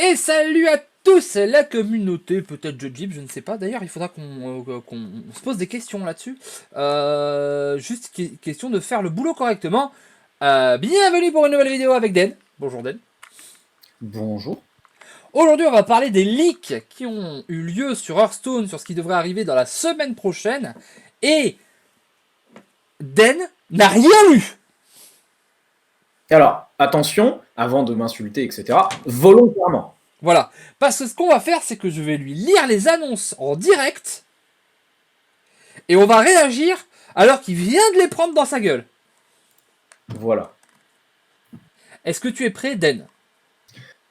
Et salut à tous, la communauté, peut-être Jeep, je ne sais pas. D'ailleurs, il faudra qu'on se pose des questions là-dessus. Juste question de faire le boulot correctement. Bienvenue pour une nouvelle vidéo avec Den. Bonjour Den. Bonjour. Aujourd'hui, on va parler des leaks qui ont eu lieu sur Hearthstone, sur ce qui devrait arriver dans la semaine prochaine. Et Den n'a rien eu. Alors, attention, avant de m'insulter, etc., volontairement. Voilà. Parce que ce qu'on va faire, c'est que je vais lui lire les annonces en direct. Et on va réagir alors qu'il vient de les prendre dans sa gueule. Voilà. Est-ce que tu es prêt, Den?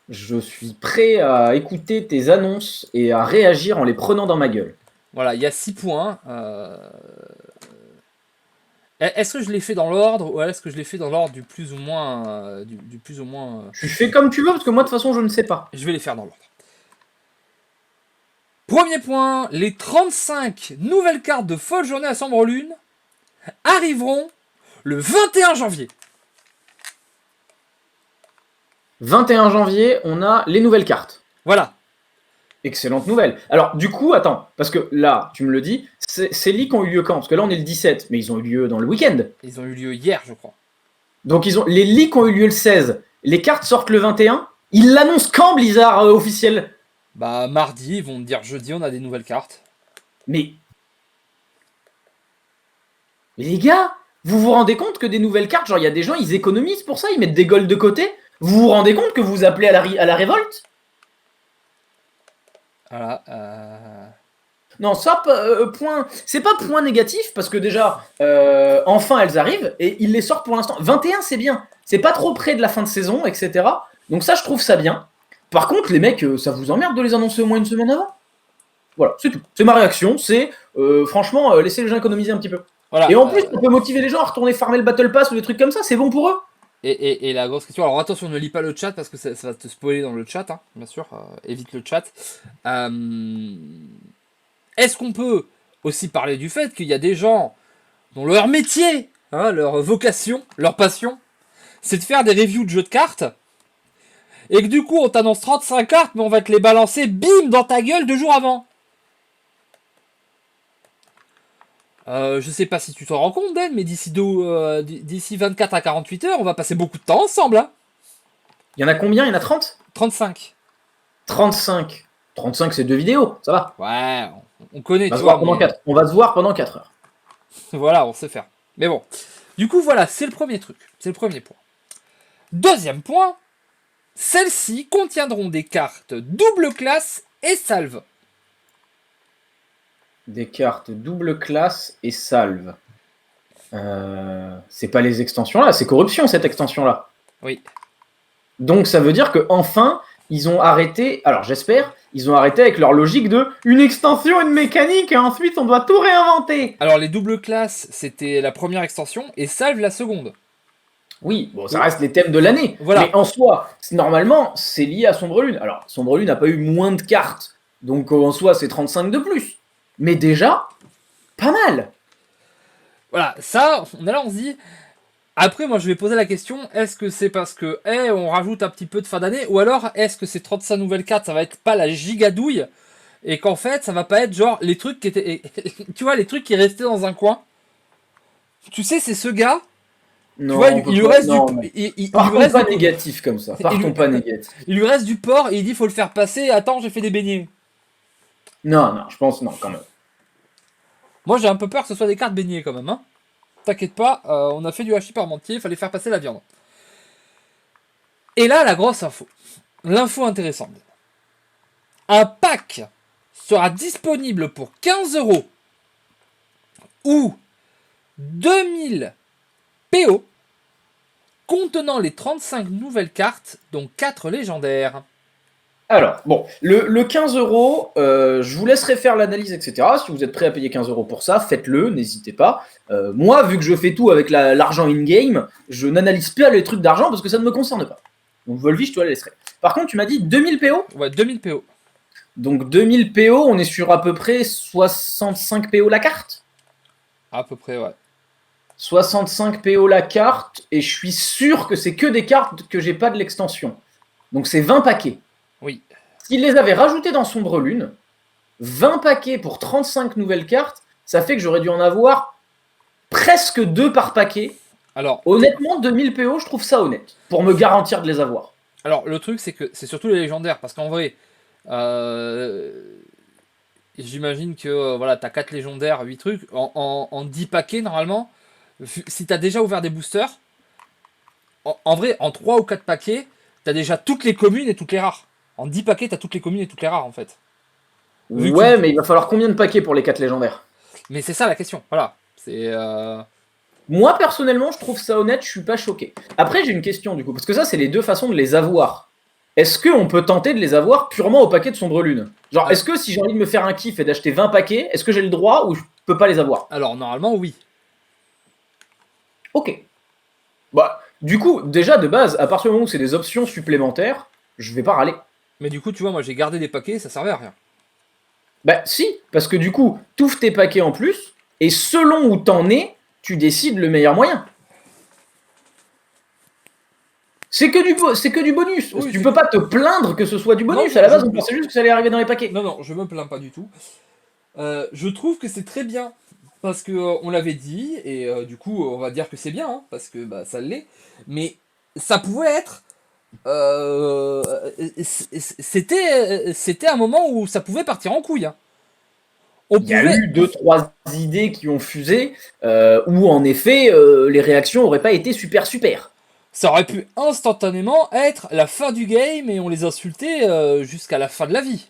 Je suis prêt à écouter tes annonces et à réagir en les prenant dans ma gueule. Voilà, il y a 6 points. Est-ce que je l'ai fait dans l'ordre ou est-ce que je l'ai fait dans l'ordre du plus ou moins... du plus ou moins Tu fais comme tu veux, parce que moi, de toute façon, je ne sais pas. Je vais les faire dans l'ordre. Premier point, les 35 nouvelles cartes de Folle Journée à Sombre Lune arriveront le 21 janvier. 21 janvier, on a les nouvelles cartes. Voilà. Excellente nouvelle. Alors, du coup, attends, parce que là, tu me le dis, ces leaks ont eu lieu quand? Parce que là, on est le 17, mais ils ont eu lieu dans le week-end. Ils ont eu lieu hier, je crois. Donc, les leaks ont eu lieu le 16. Les cartes sortent le 21. Ils l'annoncent quand, Blizzard, officiel? Bah, mardi, ils vont me dire jeudi, on a des nouvelles cartes. Mais les gars, vous vous rendez compte que des nouvelles cartes, genre il y a des gens, ils économisent pour ça, ils mettent des golds de côté. Vous vous rendez compte que vous appelez à la révolte? Voilà. Non, ça, point. C'est pas point négatif, parce que déjà, enfin elles arrivent, et ils les sortent pour l'instant. 21, c'est bien. C'est pas trop près de la fin de saison, etc. Donc ça, je trouve ça bien. Par contre, les mecs, ça vous emmerde de les annoncer au moins une semaine avant? Voilà, c'est tout. C'est ma réaction, c'est franchement, laissez les gens économiser un petit peu. Voilà, et en plus, ça peut motiver les gens à retourner farmer le Battle Pass ou des trucs comme ça, c'est bon pour eux. Et la grosse question, alors attention, ne lis pas le chat parce que ça va te spoiler dans le chat, hein, bien sûr, évite le chat. Est-ce qu'on peut aussi parler du fait qu'il y a des gens dont leur métier, hein, leur vocation, leur passion, c'est de faire des reviews de jeux de cartes, et que du coup on t'annonce 35 cartes, mais on va te les balancer, bim, dans ta gueule 2 jours avant. Je sais pas si tu t'en rends compte, Dan, mais d'ici 24 à 48 heures, on va passer beaucoup de temps ensemble. Hein. Il y en a combien? Il y en a 30? 35. 35. 35, c'est 2 vidéos, ça va. Ouais, on connaît, tu vois. On va se voir pendant 4 heures. Voilà, on sait faire. Mais bon. Du coup, voilà, c'est le premier truc. C'est le premier point. Deuxième point, celles-ci contiendront des cartes double classe et salve. Des cartes double classe et salve. C'est pas les extensions là, c'est corruption cette extension là. Oui. Donc ça veut dire que enfin ils ont arrêté, alors j'espère, ils ont arrêté avec leur logique de une extension, une mécanique et ensuite on doit tout réinventer. Alors les double classes, c'était la première extension et salve la seconde. Oui, bon, ça reste les thèmes de l'année. Voilà. Mais en soi, normalement, c'est lié à Sombre Lune. Alors, Sombre Lune n'a pas eu moins de cartes, donc en soi, c'est 35 de plus. Mais déjà, pas mal. Voilà, ça, on se dit... Après, moi, je vais poser la question, est-ce que c'est parce que, on rajoute un petit peu de fin d'année, ou alors, est-ce que ces 35 nouvelles cartes, ça va être pas la gigadouille, et qu'en fait, ça va pas être genre les trucs qui étaient... tu vois, les trucs qui restaient dans un coin. Tu sais, c'est ce gars... Non, tu vois, il lui reste du... Partons pas négatif comme ça. Partons pas négatif. Il lui reste du porc et il dit faut le faire passer. Attends, j'ai fait des beignets. Non, je pense non, quand même. Moi, j'ai un peu peur que ce soit des cartes beignets quand même. Hein. T'inquiète pas, on a fait du hachis parmentier, il fallait faire passer la viande. Et là, la grosse info. L'info intéressante. Un pack sera disponible pour 15 € ou 2000 PO contenant les 35 nouvelles cartes, dont 4 légendaires. Alors, bon, le 15 €, je vous laisserai faire l'analyse, etc. Si vous êtes prêt à payer 15 € pour ça, faites-le, n'hésitez pas. Moi, vu que je fais tout avec l'argent in-game, je n'analyse pas les trucs d'argent parce que ça ne me concerne pas. Donc Volvi, je te la laisserai. Par contre, tu m'as dit 2000 PO? Ouais, 2000 PO. Donc 2000 PO, on est sur à peu près 65 PO la carte? À peu près, ouais. 65 PO la carte, et je suis sûr que c'est que des cartes que j'ai pas de l'extension. Donc c'est 20 paquets. Oui. S'il les avait rajoutés dans Sombre Lune, 20 paquets pour 35 nouvelles cartes, ça fait que j'aurais dû en avoir presque 2 par paquet. Alors, Honnêtement, 2000 PO, je trouve ça honnête, pour me garantir de les avoir. alors le truc, c'est que c'est surtout les légendaires, parce qu'en vrai, euh, j'imagine que voilà, t'as 4 légendaires, 8 trucs, en 10 paquets normalement, si t'as déjà ouvert des boosters, en vrai, en 3 ou 4 paquets, t'as déjà toutes les communes et toutes les rares. En 10 paquets, t'as toutes les communes et toutes les rares en fait. Ouais, mais il va falloir combien de paquets pour les 4 légendaires? Mais c'est ça la question, voilà. C'est. Moi, personnellement, je trouve ça honnête, je suis pas choqué. Après, j'ai une question du coup, parce que ça, c'est les deux façons de les avoir. Est-ce qu'on peut tenter de les avoir purement au paquet de Sombre Lune? Genre, est-ce que si j'ai envie de me faire un kiff et d'acheter 20 paquets, est-ce que j'ai le droit ou je peux pas les avoir? Alors, normalement, oui. Ok. Bah, du coup, déjà de base, à partir du moment où c'est des options supplémentaires, je vais pas râler. Mais du coup, tu vois, moi j'ai gardé des paquets, ça servait à rien. Bah, si, parce que du coup, t'ouvres tes paquets en plus, et selon où t'en es, tu décides le meilleur moyen. C'est que du bonus. Oui, Tu peux pas te plaindre que ce soit du bonus. Non, À la base, on pensait juste que ça allait arriver dans les paquets. Non, non, je me plains pas du tout. Je trouve que c'est très bien parce que on l'avait dit et du coup on va dire que c'est bien hein, parce que bah, ça l'est. Mais ça pouvait être. C'était un moment où ça pouvait partir en couille. Hein. On Il y a pouvait. eu 2-3 idées qui ont fusé, où en effet, les réactions auraient pas été super super. Ça aurait pu instantanément être la fin du game et on les insultait jusqu'à la fin de la vie.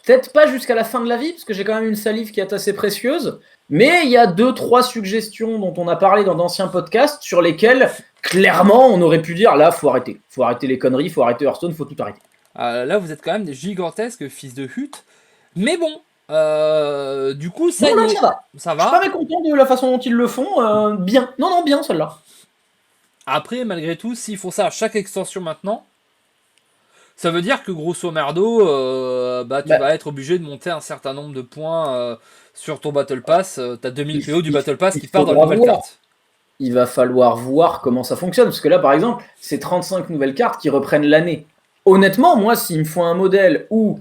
Peut-être pas jusqu'à la fin de la vie, parce que j'ai quand même une salive qui est assez précieuse, mais il y a 2-3 suggestions dont on a parlé dans d'anciens podcasts sur lesquelles, clairement, on aurait pu dire là, faut arrêter. Faut arrêter les conneries, faut arrêter Hearthstone, faut tout arrêter. Là, vous êtes quand même des gigantesques fils de hute. Mais bon, du coup, ça Non, y là, est, ça va. ça Je suis pas va. mécontent de la façon dont ils le font. Bien. Non, non, bien, celle-là. Après, malgré tout, s'ils font ça à chaque extension maintenant, ça veut dire que grosso merdo, bah, tu Bah, vas être obligé de monter un certain nombre de points sur ton Battle Pass. T'as 2000 il, PO du il- Battle Pass il qui part dans les faudra nouvelles voir. cartes. Il va falloir voir comment ça fonctionne. Parce que là, par exemple, c'est 35 nouvelles cartes qui reprennent l'année. Honnêtement, moi, s'il me faut un modèle où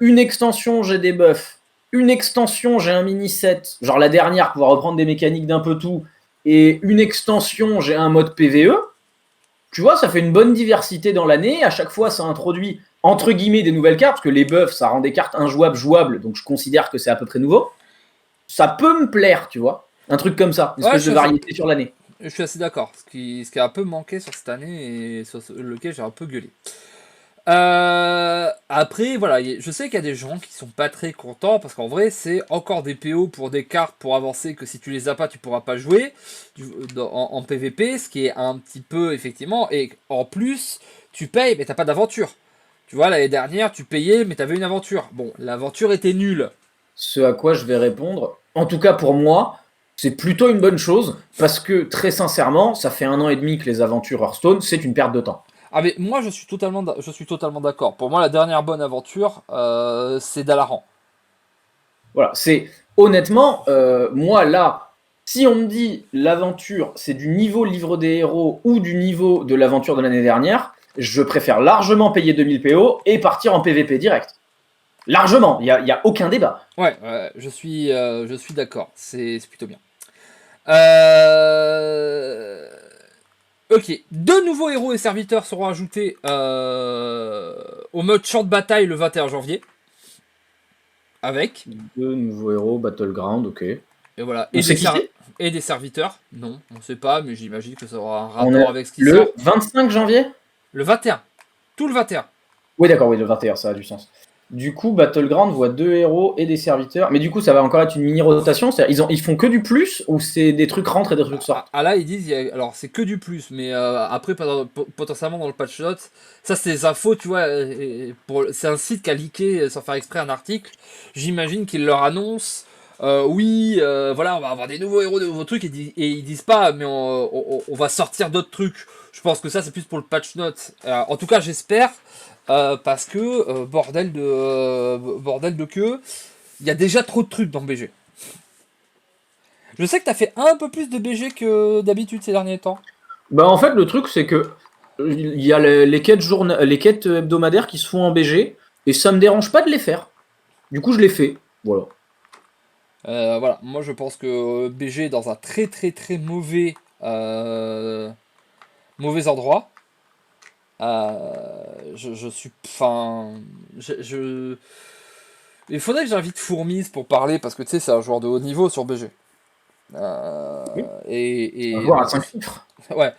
une extension, j'ai des buffs, une extension, j'ai un mini-set, genre la dernière, pouvoir reprendre des mécaniques d'un peu tout, et une extension, j'ai un mode PVE, tu vois, ça fait une bonne diversité dans l'année. À chaque fois, ça introduit, entre guillemets, des nouvelles cartes, parce que les buffs, ça rend des cartes injouables, jouables, donc je considère que c'est à peu près nouveau. Ça peut me plaire, tu vois. Un truc comme ça, une Ouais, espèce de variété sur l'année. je suis assez d'accord. Ce qui a un peu manqué sur cette année et sur lequel j'ai un peu gueulé. Après, voilà, je sais qu'il y a des gens qui sont pas très contents parce qu'en vrai, c'est encore des PO pour des cartes pour avancer que si tu les as pas, tu pourras pas jouer en PVP, ce qui est un petit peu effectivement. Et en plus, tu payes, mais t'as pas d'aventure. Tu vois, l'année dernière, tu payais, mais t'avais une aventure. Bon, l'aventure était nulle. Ce à quoi je vais répondre, en tout cas pour moi, c'est plutôt une bonne chose, parce que très sincèrement, ça fait 1 an et demi que les aventures Hearthstone, c'est une perte de temps. Ah mais moi je suis totalement d'accord. Pour moi la dernière bonne aventure c'est Dalaran. Voilà, c'est honnêtement, moi là, si on me dit l'aventure, c'est du niveau livre des héros ou du niveau de l'aventure de l'année dernière, je préfère largement payer 2000 PO et partir en PVP direct. Largement, il y a aucun débat. Ouais, je suis d'accord. C'est plutôt bien. Euh... Ok, deux nouveaux héros et serviteurs seront ajoutés au mode champ de bataille le 21 janvier. Avec. Deux nouveaux héros, Battleground, ok. Et voilà. On sait qui c'est? Et des serviteurs. Non, on sait pas, mais j'imagine que ça aura un On est rapport avec ce qui sort. le 25 janvier? Le 21. Tout le 21. Oui, d'accord, oui, le 21, ça a du sens. Du coup, Battleground voit deux héros et des serviteurs. Mais du coup, ça va encore être une mini-rotation. Ils font que du plus ou c'est des trucs rentrent et des trucs sortent? Là, ils disent, alors c'est que du plus, mais après, potentiellement dans le patch notes, ça c'est des infos, tu vois, c'est un site qui a leaké sans faire exprès un article. J'imagine qu'ils leur annoncent, oui, voilà, on va avoir des nouveaux héros, de nouveaux trucs, et ils disent pas, mais on va sortir d'autres trucs. Je pense que ça c'est plus pour le patch notes. En tout cas, j'espère, parce que, bordel de queue, il y a déjà trop de trucs dans BG. Je sais que t'as fait un peu plus de BG que d'habitude ces derniers temps. Bah, en fait, le truc, c'est que Il y a les quêtes hebdomadaires qui se font en BG, et ça me dérange pas de les faire. Du coup, je les fais. Voilà. Voilà, moi je pense que BG est dans un très très très mauvais endroit. Je suis. Enfin. Il faudrait que j'invite Fourmise pour parler parce que tu sais, c'est un joueur de haut niveau sur BG. Oui. Un Et joueur à donc, 5 chiffres. ouais.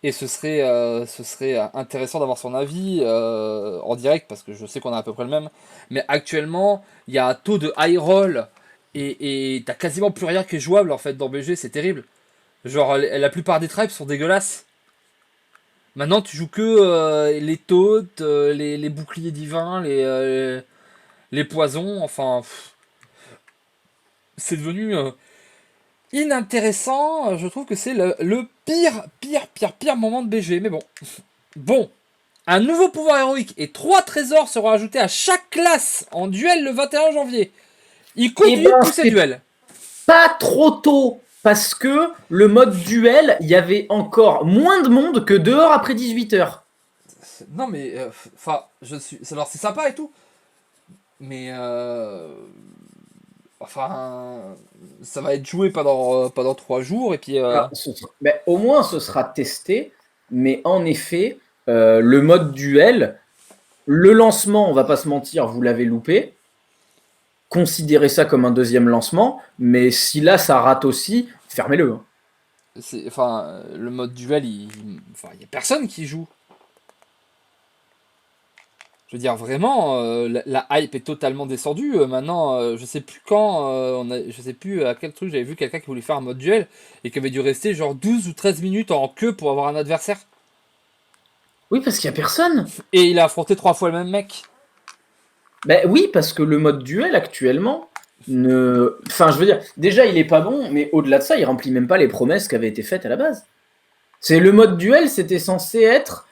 Et ce serait intéressant d'avoir son avis en direct parce que je sais qu'on a à peu près le même. Mais actuellement, il y a un taux de high roll et t'as quasiment plus rien qui est jouable en fait dans BG, c'est terrible. Genre, la plupart des tribes sont dégueulasses. Maintenant, tu joues que les tautes, les boucliers divins, les poisons, enfin, c'est devenu inintéressant. Je trouve que c'est le pire moment de BG. Mais bon. Bon. Un nouveau pouvoir héroïque et 3 trésors seront ajoutés à chaque classe en duel le 21 janvier. Il Et continue de ben, pousser c'est duel. pas trop tôt. Parce que le mode duel, il y avait encore moins de monde que dehors après 18h. Non mais, enfin, alors c'est sympa et tout, mais enfin, ça va être joué pendant 3 jours et puis. Ben, au moins, ce sera testé. Mais en effet, le mode duel, le lancement, on va pas se mentir, vous l'avez loupé. Considérez ça comme un deuxième lancement. Mais si là, ça rate aussi, fermez-le. Hein. Enfin, le mode duel, enfin, y a personne qui joue. Je veux dire, vraiment, la hype est totalement descendue. Maintenant, je sais plus quand, je sais plus à quel truc j'avais vu quelqu'un qui voulait faire un mode duel et qui avait dû rester genre 12 ou 13 minutes en queue pour avoir un adversaire. Oui, parce qu'il y a personne. Et il a affronté 3 fois le même mec. Ben oui, parce que le mode duel actuellement ne. Enfin, je veux dire, déjà, il est pas bon, mais au-delà de ça, il remplit même pas les promesses qui avaient été faites à la base. C'est le mode duel, c'était censé être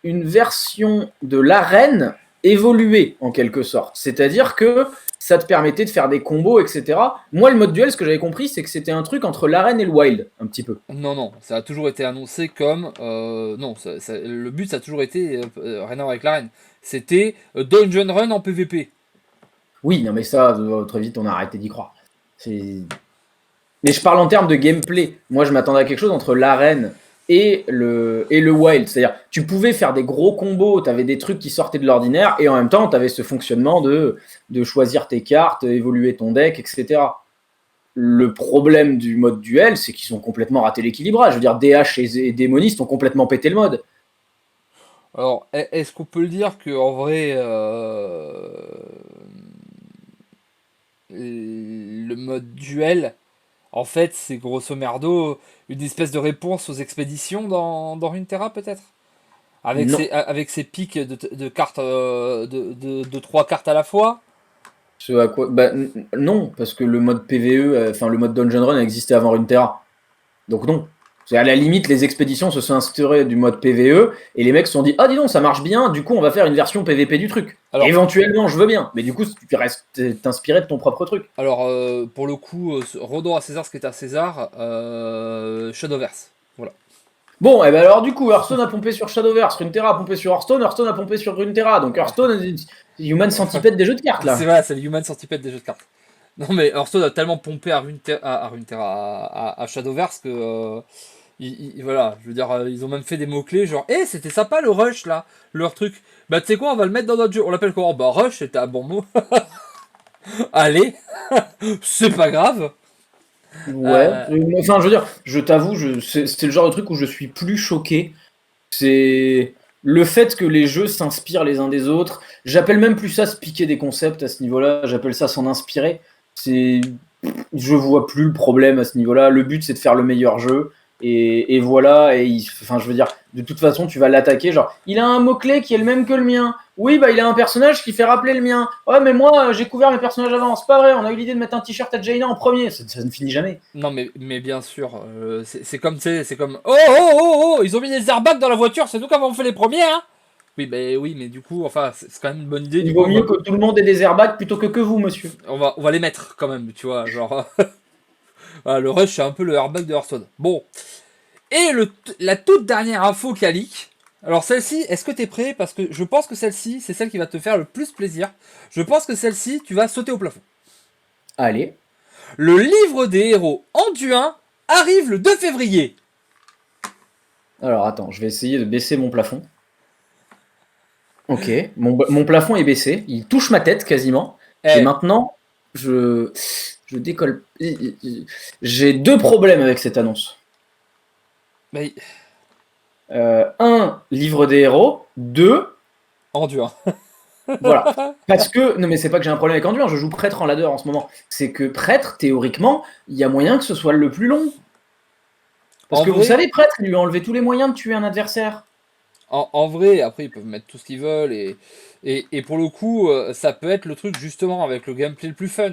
une version de l'arène évoluée en quelque sorte. C'est-à-dire que ça te permettait de faire des combos, etc. Moi, le mode duel, ce que j'avais compris, c'est que c'était un truc entre l'arène et le wild, un petit peu. Non, non, ça a toujours été annoncé comme. Non, le but, ça a toujours été rien à voir avec l'arène. C'était Dungeon Run en PvP. Oui, non, mais ça, très vite, on a arrêté d'y croire. Mais je parle en termes de gameplay. Moi, je m'attendais à quelque chose entre l'arène et le wild. C'est-à-dire, tu pouvais faire des gros combos, tu avais des trucs qui sortaient de l'ordinaire, et en même temps, tu avais ce fonctionnement de choisir tes cartes, évoluer ton deck, etc. Le problème du mode duel, c'est qu'ils ont complètement raté l'équilibrage. Je veux dire, DH et Démoniste ont complètement pété le mode. Alors, est-ce qu'on peut le dire que en vrai, le mode duel, en fait, c'est grosso merdo une espèce de réponse aux expéditions dans Runeterra, peut-être? Non. Avec ses pics de cartes, de 3 cartes à la fois? Ce à quoi... bah, non, parce que le mode PVE, enfin le mode Dungeon Run existait avant Runeterra. Donc non. C'est à la limite, les expéditions se sont inspirées du mode PVE et les mecs se sont dit ah dis donc ça marche bien, du coup on va faire une version PVP du truc. Alors, Éventuellement je veux bien, mais du coup tu restes t'inspirer de ton propre truc. pour le coup, rendons à César ce qui est à César, Shadowverse. Voilà. Bon, et ben alors du coup Hearthstone a pompé sur Shadowverse, Runeterra a pompé sur Hearthstone, Hearthstone a pompé sur Runeterra, donc Hearthstone c'est Human Centipede des jeux de cartes C'est là. vrai, c'est le Human Centipede des jeux de cartes. Non mais Hearthstone a tellement pompé à Shadowverse que voilà, je veux dire, ils ont même fait des mots-clés genre c'était sympa le rush là, leur truc. Bah tu sais quoi, on va le mettre dans notre jeu. On l'appelle comment? Bah rush, c'était un bon mot. Allez, c'est pas grave. Ouais, Euh, enfin je veux dire, je t'avoue, c'est le genre de truc où je suis plus choqué. C'est le fait que les jeux s'inspirent les uns des autres. J'appelle même plus ça se piquer des concepts à ce niveau-là, j'appelle ça s'en inspirer. C'est, je vois plus le problème à ce niveau-là. Le but c'est de faire le meilleur jeu et voilà. Enfin je veux dire, de toute façon tu vas l'attaquer. Genre, il a un mot clé qui est le même que le mien. Oui, bah il a un personnage qui fait rappeler le mien. Ouais, mais moi j'ai couvert mes personnages avant. C'est pas vrai. On a eu l'idée de mettre un t-shirt à Jaina en premier. Ça ne finit jamais. non mais bien sûr, c'est comme tu sais, c'est comme oh, ils ont mis des airbags dans la voiture, c'est nous qui avons fait les premiers hein. Oui, mais du coup, enfin, c'est quand même une bonne idée. Du Il coup, vaut mieux que tout le monde ait des airbags plutôt que vous, monsieur. on va les mettre quand même, tu vois, genre. Voilà, le rush, c'est un peu le airbag de Hearthstone. Bon. Et la toute dernière info qui a leak, Alors celle-ci, est-ce que t'es prêt? Parce que je pense que celle-ci, c'est celle qui va te faire le plus plaisir. Je pense que celle-ci, tu vas sauter au plafond. Allez. Le livre des héros Anduin arrive le 2 février. Alors attends, je vais essayer de baisser mon plafond. Ok, mon plafond est baissé, il touche ma tête quasiment. Et Eh, maintenant, je décolle. J'ai deux problèmes avec cette annonce. mais Un, livre des héros. Deux, Anduin. voilà. Parce que, non mais c'est pas que j'ai un problème avec Anduin, je joue prêtre en ladder en ce moment. C'est que prêtre, théoriquement, il y a moyen que ce soit le plus long. Parce En que vous vrai, savez, prêtre, il lui a enlevé tous les moyens de tuer un adversaire. en vrai, après ils peuvent mettre tout ce qu'ils veulent et pour le coup, ça peut être le truc justement avec le gameplay le plus fun.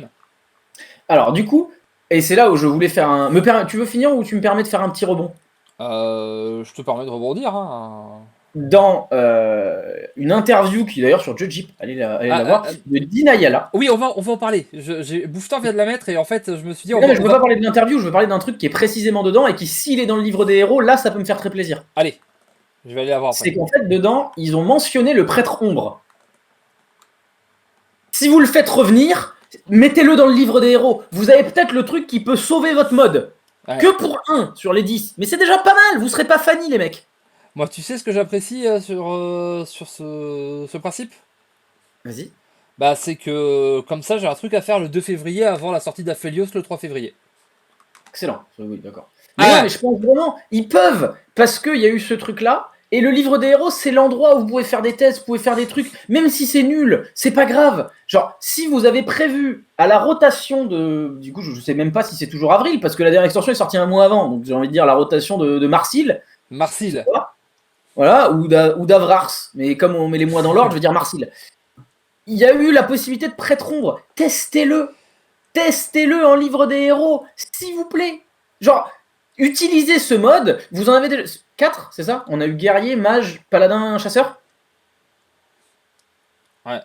Alors du coup, et c'est là où je voulais faire un... Tu veux finir ou tu me permets de faire un petit rebond? Je te permets de rebondir. Hein. Dans une interview qui est d'ailleurs sur Judgip, allez la voir, de Dina Yala. Oui, on va en parler. Bouffetor vient de la mettre et en fait, je me suis dit, Mais non, mais je veux pas parler de l'interview, je veux parler d'un truc qui est précisément dedans et qui, s'il est dans le livre des héros, là, ça peut me faire très plaisir. Allez, je vais aller la voir C'est après. qu'en fait, dedans, ils ont mentionné le prêtre ombre. Si vous le faites revenir, mettez-le dans le livre des héros. Vous avez peut-être le truc qui peut sauver votre mode. Ouais. Que pour 1 sur les 10. Mais c'est déjà pas mal, vous serez pas fanny, les mecs. Moi, tu sais ce que j'apprécie sur ce principe? Vas-y. Bah, c'est que comme ça, j'ai un truc à faire le 2 février avant la sortie d'Aphelios le 3 février. Excellent. Oui, d'accord. Mais non, mais je pense vraiment, ils peuvent, parce qu'il y a eu ce truc-là. Et le livre des héros, c'est l'endroit où vous pouvez faire des tests, vous pouvez faire des trucs, même si c'est nul, c'est pas grave. Genre, si vous avez prévu à la rotation de. Du coup, je sais même pas si c'est toujours avril, parce que la dernière extension est sortie un mois avant. Donc j'ai envie de dire la rotation de Marsil. Marsil. Voilà, ou d'Avrars. Mais comme on met les mois dans l'ordre, je veux dire Marsil. Il y a eu la possibilité de prêtre ombre. Testez-le. Testez-le en livre des héros, s'il vous plaît. Genre, utilisez ce mode. Vous en avez déjà 4, c'est ça? On a eu guerrier, mage, paladin, chasseur. Ouais.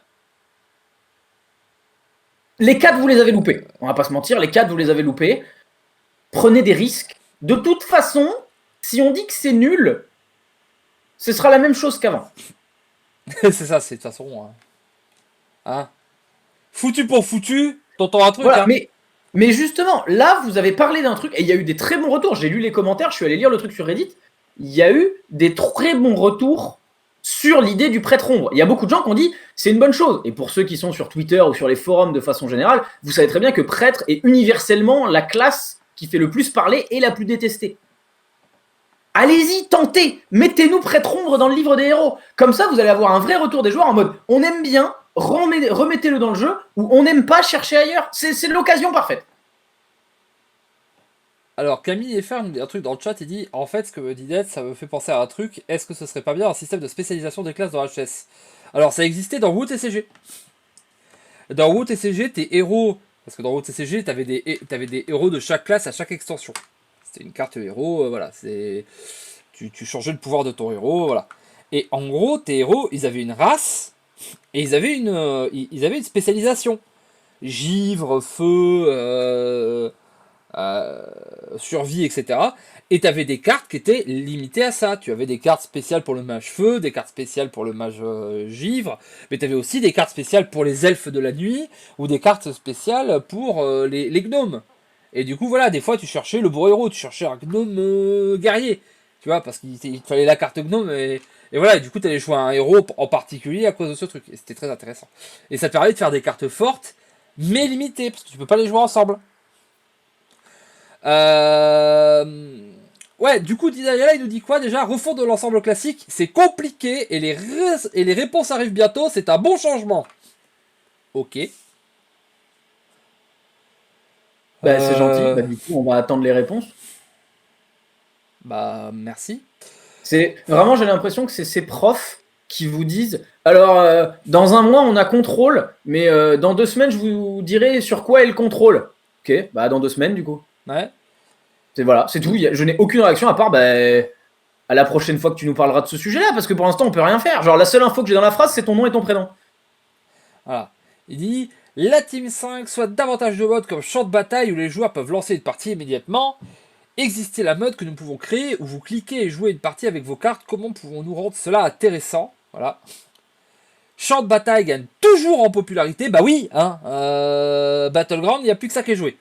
Les 4, vous les avez loupés. On va pas se mentir, les 4, vous les avez loupés. Prenez des risques. De toute façon, si on dit que c'est nul, ce sera la même chose qu'avant. C'est ça, c'est de toute façon. Hein. Foutu pour foutu, t'entends un truc, Voilà, hein. mais justement, là, vous avez parlé d'un truc, et il y a eu des très bons retours. J'ai lu les commentaires, je suis allé lire le truc sur Reddit. Il y a eu des très bons retours sur l'idée du prêtre ombre. Il y a beaucoup de gens qui ont dit c'est une bonne chose. Et pour ceux qui sont sur Twitter ou sur les forums de façon générale, vous savez très bien que prêtre est universellement la classe qui fait le plus parler et la plus détestée. Allez-y, tentez, mettez-nous prêtre ombre dans le livre des héros. Comme ça, vous allez avoir un vrai retour des joueurs en mode on aime bien, remettez-le dans le jeu, ou on n'aime pas, chercher ailleurs. C'est l'occasion parfaite. Alors, Camille FR nous dit un truc dans le chat, il dit en fait, ce que me dit Dead, ça me fait penser à un truc. Est-ce que ce serait pas bien un système de spécialisation des classes dans HS? Alors, ça existait dans WoW TCG. Dans WoW TCG, tes héros. Parce que dans WoW TCG, t'avais des héros de chaque classe à chaque extension. C'était une carte héros, voilà. Tu changeais le pouvoir de ton héros, voilà. Et en gros, tes héros, ils avaient une race et ils avaient une spécialisation. Givre, feu, survie, etc. Et tu avais des cartes qui étaient limitées à ça. Tu avais des cartes spéciales pour le mage feu, des cartes spéciales pour le mage givre, mais tu avais aussi des cartes spéciales pour les elfes de la nuit, ou des cartes spéciales pour les gnomes. Et du coup, voilà, des fois tu cherchais le beau héros, tu cherchais un gnome guerrier, tu vois, parce qu'il te fallait la carte gnome, et voilà, et du coup tu allais jouer un héros en particulier à cause de ce truc, et c'était très intéressant. Et ça te permet de faire des cartes fortes, mais limitées, parce que tu peux pas les jouer ensemble. Ouais, du coup, Didayala, il nous dit quoi déjà? Refondre de l'ensemble classique, c'est compliqué et les réponses arrivent bientôt, c'est un bon changement. Ok. Bah, c'est gentil. Bah, du coup, on va attendre les réponses. Bah, merci. C'est vraiment, j'ai l'impression que c'est ces profs qui vous disent alors, dans un mois, on a contrôle, mais dans 2 semaines, je vous dirai sur quoi est le contrôle. Ok, bah, dans 2 semaines, du coup. Ouais. Voilà, c'est tout. Je n'ai aucune réaction à part à la prochaine fois que tu nous parleras de ce sujet-là, parce que pour l'instant, on peut rien faire. Genre, la seule info que j'ai dans la phrase, c'est ton nom et ton prénom. Voilà. Il dit la Team 5 soit davantage de modes comme champ de bataille où les joueurs peuvent lancer une partie immédiatement. Existait la mode que nous pouvons créer où vous cliquez et jouez une partie avec vos cartes. Comment pouvons-nous rendre cela intéressant? Voilà. Champ de bataille gagne toujours en popularité. Bah oui, hein. Battleground, il n'y a plus que ça qui est joué.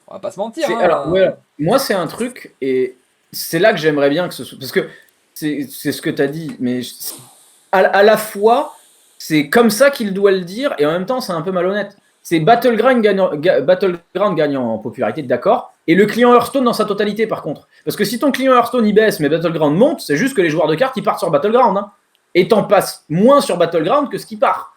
On va pas se mentir. Hein. Alors, ouais, moi, c'est un truc, et c'est là que j'aimerais bien que ce soit. Parce que c'est ce que tu as dit, mais à la fois, c'est comme ça qu'il doit le dire, et en même temps, c'est un peu malhonnête. C'est Battleground gagnant en popularité, d'accord, et le client Hearthstone dans sa totalité, par contre. Parce que si ton client Hearthstone il baisse, mais Battleground monte, c'est juste que les joueurs de cartes ils partent sur Battleground. Hein, et t'en passes moins sur Battleground que ce qui part.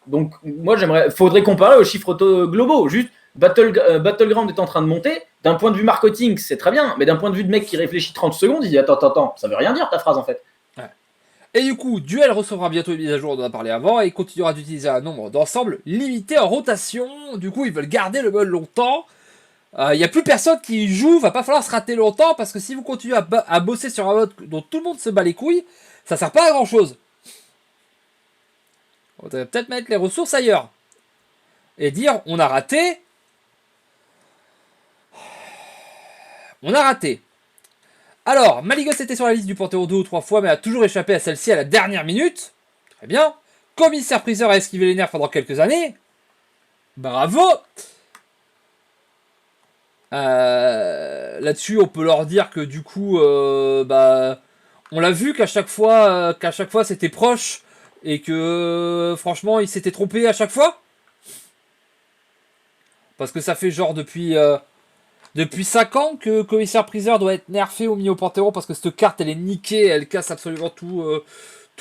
Donc, moi, faudrait comparer aux chiffres globaux. Juste, Battleground est en train de monter. D'un point de vue marketing, c'est très bien. Mais d'un point de vue de mec qui réfléchit 30 secondes, il dit attends, ça veut rien dire ta phrase en fait. Ouais. Et du coup, Duel recevra bientôt une mise à jour, on en a parlé avant, et continuera d'utiliser un nombre d'ensembles limité en rotation. Du coup, ils veulent garder le mode longtemps. Il n'y a plus personne qui joue, va pas falloir se rater longtemps, parce que si vous continuez à bosser sur un mode dont tout le monde se bat les couilles, ça sert pas à grand chose. On devrait peut-être mettre les ressources ailleurs. Et dire, on a raté. On a raté. Alors, Malygos était sur la liste du Panthéon 2 ou 3 fois, mais a toujours échappé à celle-ci à la dernière minute. Très bien. Commissaire-priseur a esquivé les nerfs pendant quelques années. Bravo. Là-dessus, on peut leur dire que du coup, on l'a vu qu'à chaque fois c'était proche et que franchement, il s'était trompé à chaque fois. Parce que ça fait genre depuis 5 ans que Commissaire-priseur doit être nerfé au milieu au Panthéon parce que cette carte elle est niquée, elle casse absolument tout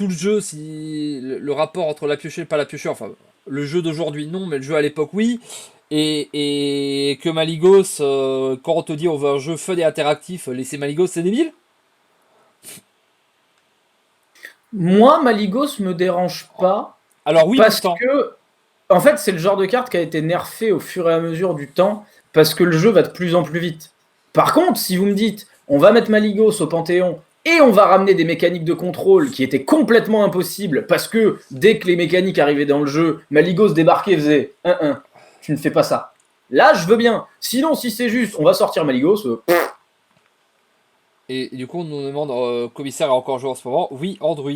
le jeu. Si le rapport entre la piochée et pas la piochée, enfin le jeu d'aujourd'hui non, mais le jeu à l'époque oui. Et que Malygos, quand on te dit on veut un jeu fun et interactif, laisser Malygos, c'est débile. Moi, Malygos me dérange pas. Alors oui, parce pourtant. que, en fait, c'est le genre de carte qui a été nerfé au fur et à mesure du temps parce que le jeu va de plus en plus vite. Par contre, si vous me dites, on va mettre Malygos au Panthéon et on va ramener des mécaniques de contrôle qui étaient complètement impossibles parce que dès que les mécaniques arrivaient dans le jeu, Malygos débarquait et faisait 1-1. Tu ne fais pas ça. Là, je veux bien. Sinon, si c'est juste, on va sortir Malygos. Et du coup, on nous demande, commissaire a encore joué en ce moment. Oui, Android.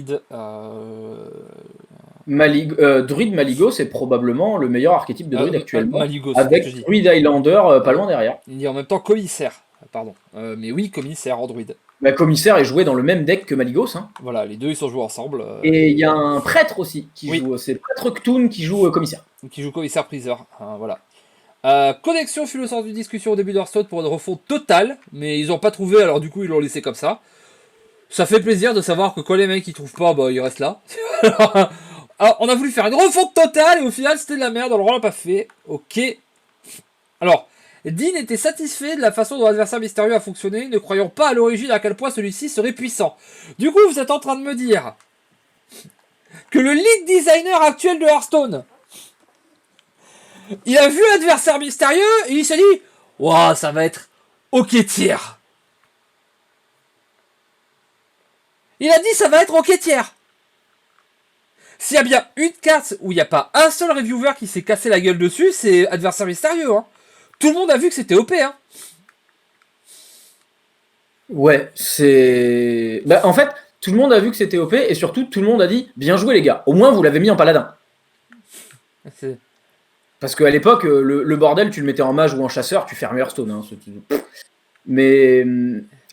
Druid Malygos est probablement le meilleur archétype de Druid actuellement. Malygos, avec Druid Highlander pas loin derrière. Il dit en même temps commissaire. Pardon. Mais oui, commissaire, Android. Bah, commissaire est joué dans le même deck que Malygos. Hein. Voilà, les deux ils sont joués ensemble. Et il y a un prêtre aussi qui joue. C'est Prêtre Cthulhu qui joue commissaire. Qui joue commissaire-priseur. Voilà. Connexion fut le sens d'une discussion au début d'Hearthstone pour une refonte totale, mais ils n'ont pas trouvé, alors du coup ils l'ont laissé comme ça. Ça fait plaisir de savoir que quand les mecs ils trouvent pas, bah ils restent là. Alors, on a voulu faire une refonte totale et au final c'était de la merde, alors on l'a pas fait. Ok. Alors, Dean était satisfait de la façon dont l'adversaire mystérieux a fonctionné, ne croyant pas à l'origine à quel point celui-ci serait puissant. Du coup, vous êtes en train de me dire que le lead designer actuel de Hearthstone, il a vu l'adversaire mystérieux et il s'est dit « Waouh, ça va être OK tier ». Il a dit ça va être OK tier. S'il y a bien une carte où il n'y a pas un seul reviewer qui s'est cassé la gueule dessus, c'est adversaire mystérieux. Hein. Tout le monde a vu que c'était OP. Hein. Ouais, c'est... Bah, en fait, tout le monde a vu que c'était OP et surtout tout le monde a dit « Bien joué les gars, au moins vous l'avez mis en paladin ». Parce qu'à l'époque, le bordel, tu le mettais en mage ou en chasseur, tu fermais Hearthstone. Hein, mais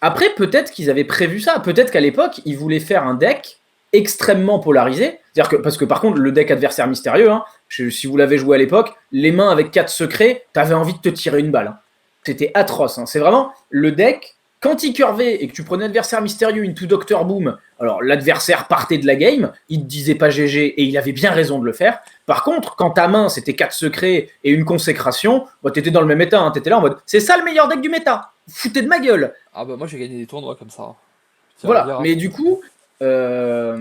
après, peut-être qu'ils avaient prévu ça. Peut-être qu'à l'époque, ils voulaient faire un deck extrêmement polarisé. C'est-à-dire que, parce que par contre, le deck adversaire mystérieux, hein, si vous l'avez joué à l'époque, les mains avec 4 secrets, t'avais envie de te tirer une balle. Hein. C'était atroce. Hein. C'est vraiment le deck, quand il curvait et que tu prenais adversaire mystérieux into Doctor Boom, alors l'adversaire partait de la game, il te disait pas GG et il avait bien raison de le faire. Par contre, quand ta main c'était 4 secrets et une consécration, bah, t'étais dans le même état, hein, t'étais là en mode c'est ça le meilleur deck du méta, foutez de ma gueule. Ah bah moi j'ai gagné des tournois comme ça. Voilà, mais du coup, la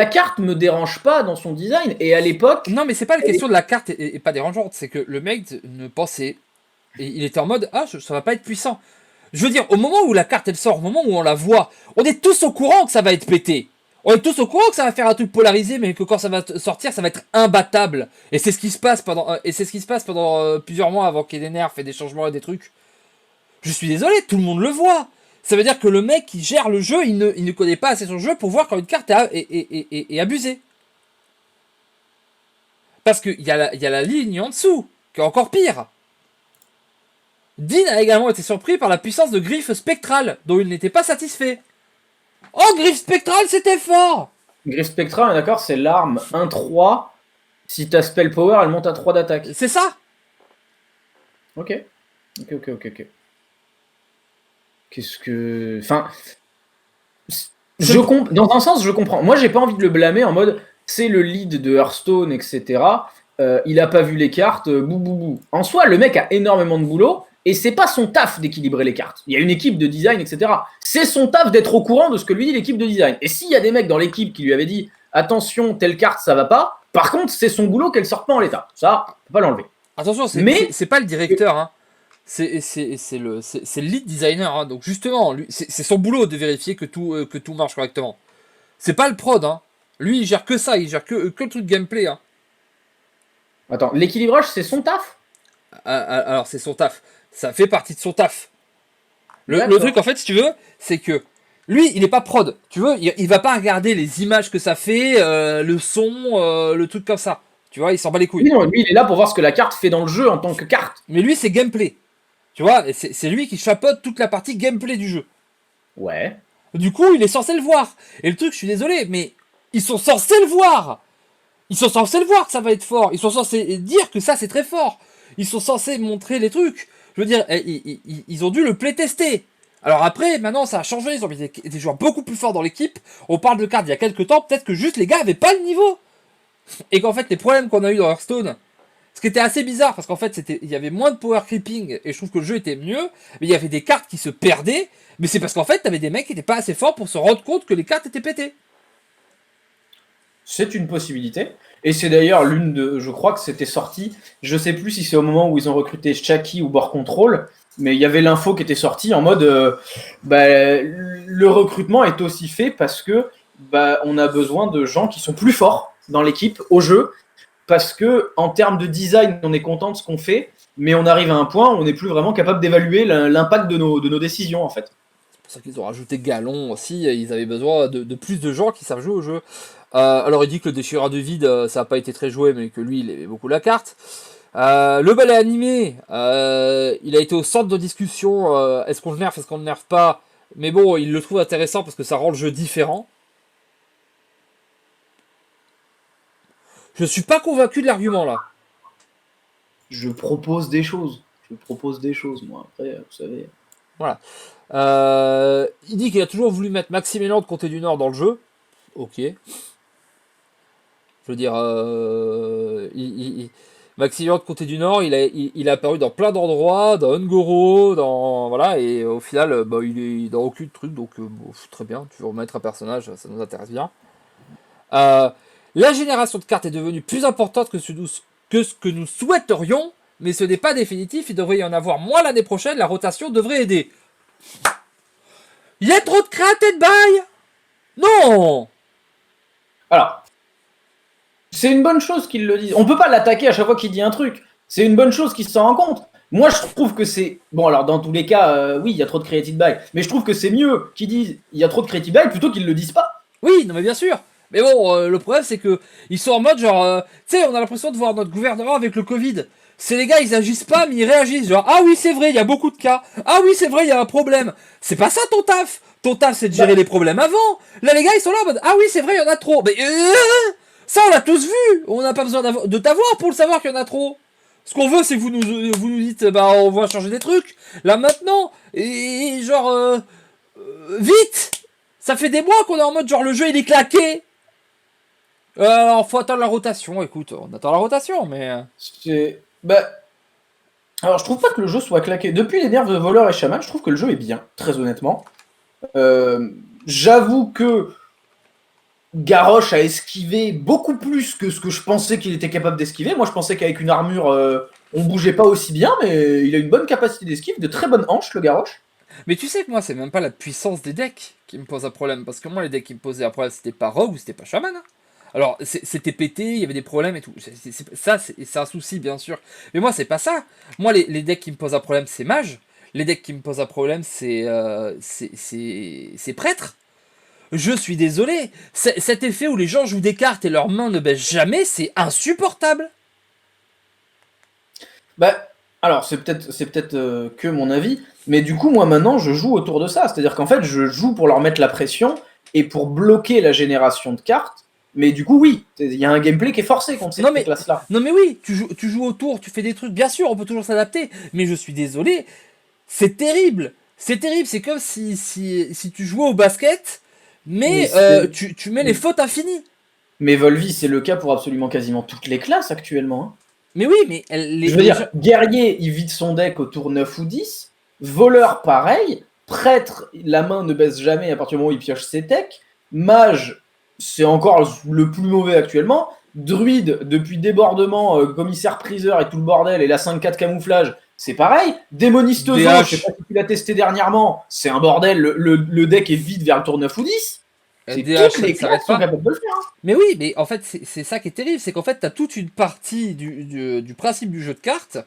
carte me dérange pas dans son design et à l'époque. Non, mais c'est pas la question de la carte et pas dérangeante, c'est que le mec ne pensait. Et il était en mode ah, ça va pas être puissant. Je veux dire, au moment où la carte elle sort, au moment où on la voit, on est tous au courant que ça va être pété. On est tous au courant que ça va faire un truc polarisé, mais que quand ça va sortir, ça va être imbattable. Et c'est ce qui se passe pendant plusieurs mois avant qu'il y ait des nerfs et des changements et des trucs. Je suis désolé, tout le monde le voit. Ça veut dire que le mec qui gère le jeu, il ne connaît pas assez son jeu pour voir quand une carte est abusée. Parce qu'il y a la ligne en dessous, qui est encore pire. Dean a également été surpris par la puissance de griffe spectrale, dont il n'était pas satisfait. Oh, griffe spectrale, c'était fort! Griffe spectrale, d'accord, c'est l'arme 1-3. Si t'as spell power, elle monte à 3 d'attaque. C'est ça! Ok. Qu'est-ce que... Enfin... Dans un sens, je comprends. Moi, j'ai pas envie de le blâmer en mode c'est le lead de Hearthstone, etc. Il a pas vu les cartes, bou. En soi, le mec a énormément de boulot et c'est pas son taf d'équilibrer les cartes. Il y a une équipe de design, etc. C'est son taf d'être au courant de ce que lui dit l'équipe de design. Et s'il y a des mecs dans l'équipe qui lui avaient dit attention, telle carte ça va pas, par contre, c'est son boulot qu'elle sorte pas en l'état. Ça, on peut pas l'enlever. Attention, c'est pas le directeur, hein. C'est le lead designer, hein. Donc justement, c'est son boulot de vérifier que tout marche correctement. C'est pas le prod, hein. Lui, il gère que ça, il gère que le truc gameplay, hein. Attends, l'équilibrage, c'est son taf? Alors, c'est son taf. Ça fait partie de son taf. Le truc, en fait, si tu veux, c'est que lui, il est pas prod. Tu veux, il va pas regarder les images que ça fait, le son, le truc comme ça. Tu vois, il s'en bat les couilles. Oui, non, lui, il est là pour voir ce que la carte fait dans le jeu en tant que carte. Mais lui, c'est gameplay. Tu vois, c'est lui qui chapeaute toute la partie gameplay du jeu. Ouais. Du coup, il est censé le voir. Et le truc, je suis désolé, mais ils sont censés le voir. Ils sont censés le voir que ça va être fort. Ils sont censés dire que ça, c'est très fort. Ils sont censés montrer les trucs. Je veux dire, ils ont dû le playtester. Alors après, maintenant, ça a changé. Ils ont mis des joueurs beaucoup plus forts dans l'équipe. On parle de cartes il y a quelques temps. Peut-être que juste les gars avaient pas le niveau. Et qu'en fait, les problèmes qu'on a eu dans Hearthstone, ce qui était assez bizarre, parce qu'en fait, il y avait moins de power creeping, et je trouve que le jeu était mieux, mais il y avait des cartes qui se perdaient, mais c'est parce qu'en fait, t'avais des mecs qui étaient pas assez forts pour se rendre compte que les cartes étaient pétées. C'est une possibilité. Et c'est d'ailleurs l'une de... Je crois que c'était sorti, je sais plus si c'est au moment où ils ont recruté Chucky ou Board Control, mais il y avait l'info qui était sortie en mode le recrutement est aussi fait parce que on a besoin de gens qui sont plus forts dans l'équipe, au jeu, parce que en termes de design, on est content de ce qu'on fait, mais on arrive à un point où on n'est plus vraiment capable d'évaluer l'impact de nos décisions, en fait. C'est pour ça qu'ils ont rajouté Galon aussi, ils avaient besoin de plus de gens qui savent jouer au jeu. Alors il dit que le déchireur de vide, ça n'a pas été très joué, mais que lui, il aimait beaucoup la carte. Le ballet animé, il a été au centre de discussion, est-ce qu'on le nerf, est-ce qu'on le nerf pas, mais bon, il le trouve intéressant parce que ça rend le jeu différent. Je suis pas convaincu de l'argument là. Je propose des choses. Moi. Après, vous savez. Voilà. Il dit qu'il a toujours voulu mettre Maximilian de Comté du Nord dans le jeu. Ok. Je veux dire, Maximilian de Comté du Nord, il est apparu dans plein d'endroits, dans Ungoro, voilà, et au final, il est dans aucun truc, donc très bien, tu veux remettre un personnage, ça nous intéresse bien. La génération de cartes est devenue plus importante que ce que nous souhaiterions, mais ce n'est pas définitif, il devrait y en avoir moins l'année prochaine, la rotation devrait aider. Il y a trop de created by? Non! Alors, c'est une bonne chose qu'il le dise. On peut pas l'attaquer à chaque fois qu'il dit un truc. C'est une bonne chose qu'il s'en rend compte. Moi, je trouve que c'est... Bon, alors, dans tous les cas, oui, il y a trop de created by, mais je trouve que c'est mieux qu'ils disent il y a trop de created by plutôt qu'ils le disent pas. Oui, non mais bien sûr. Mais bon, le problème c'est que ils sont en mode genre, tu sais, on a l'impression de voir notre gouvernement avec le Covid. C'est les gars, ils agissent pas, mais ils réagissent. Genre, ah oui, c'est vrai, il y a beaucoup de cas. Ah oui, c'est vrai, il y a un problème. C'est pas ça ton taf. Ton taf, c'est de gérer les problèmes avant. Là, les gars, ils sont là en mode, ah oui, c'est vrai, il y en a trop. Mais ça, on l'a tous vu. On n'a pas besoin de t'avoir pour le savoir qu'il y en a trop. Ce qu'on veut, c'est que vous nous dites, on va changer des trucs. Là, maintenant. Et genre, vite. Ça fait des mois qu'on est en mode genre le jeu il est claqué. Alors faut attendre la rotation. Écoute, on attend la rotation, mais. Alors je trouve pas que le jeu soit claqué. Depuis les nerfs de voleur et chaman, je trouve que le jeu est bien, très honnêtement. J'avoue que Garrosh a esquivé beaucoup plus que ce que je pensais qu'il était capable d'esquiver. Moi je pensais qu'avec une armure, on bougeait pas aussi bien, mais il a une bonne capacité d'esquive, de très bonnes hanches le Garrosh. Mais tu sais que moi, c'est même pas la puissance des decks qui me pose un problème. Parce que moi, les decks qui me posaient un problème, c'était pas Rogue ou c'était pas Shaman, hein. Alors, c'était pété, il y avait des problèmes et tout. Ça, c'est un souci, bien sûr. Mais moi, c'est pas ça. Moi, les decks qui me posent un problème, c'est Mage. Les decks qui me posent un problème, c'est Prêtre. Je suis désolé. Cet effet où les gens jouent des cartes et leurs mains ne baissent jamais, c'est insupportable. Bah, alors, c'est peut-être que mon avis, mais du coup, moi, maintenant, je joue autour de ça. C'est-à-dire qu'en fait, je joue pour leur mettre la pression et pour bloquer la génération de cartes. Mais du coup, oui, il y a un gameplay qui est forcé contre Non ces mais, classes-là. non mais oui, tu joues autour, tu fais des trucs, bien sûr, on peut toujours s'adapter, mais je suis désolé, c'est terrible. C'est terrible, c'est comme si tu jouais au basket, Mais mais c'est... tu mets les fautes infinies. Mais Volvi, c'est le cas pour absolument quasiment toutes les classes actuellement, hein. Mais oui, mais Je veux dire, guerrier, il vide son deck au tour 9 ou 10. Voleur, pareil. Prêtre, la main ne baisse jamais à partir du moment où il pioche ses techs. Mage, c'est encore le plus mauvais actuellement. Druide, depuis débordement, commissaire-priseur et tout le bordel, et la 5-4 camouflage, c'est pareil. Démonisteuse, je DH, sais pas si tu l'as testé dernièrement, c'est un bordel, le deck est vide vers le tour 9 ou 10. C'est DH, toutes ça ne les s'arrête classes sont pas. capables de le faire, hein. Mais oui, mais en fait, c'est ça qui est terrible, c'est qu'en fait, t'as toute une partie du principe du jeu de cartes.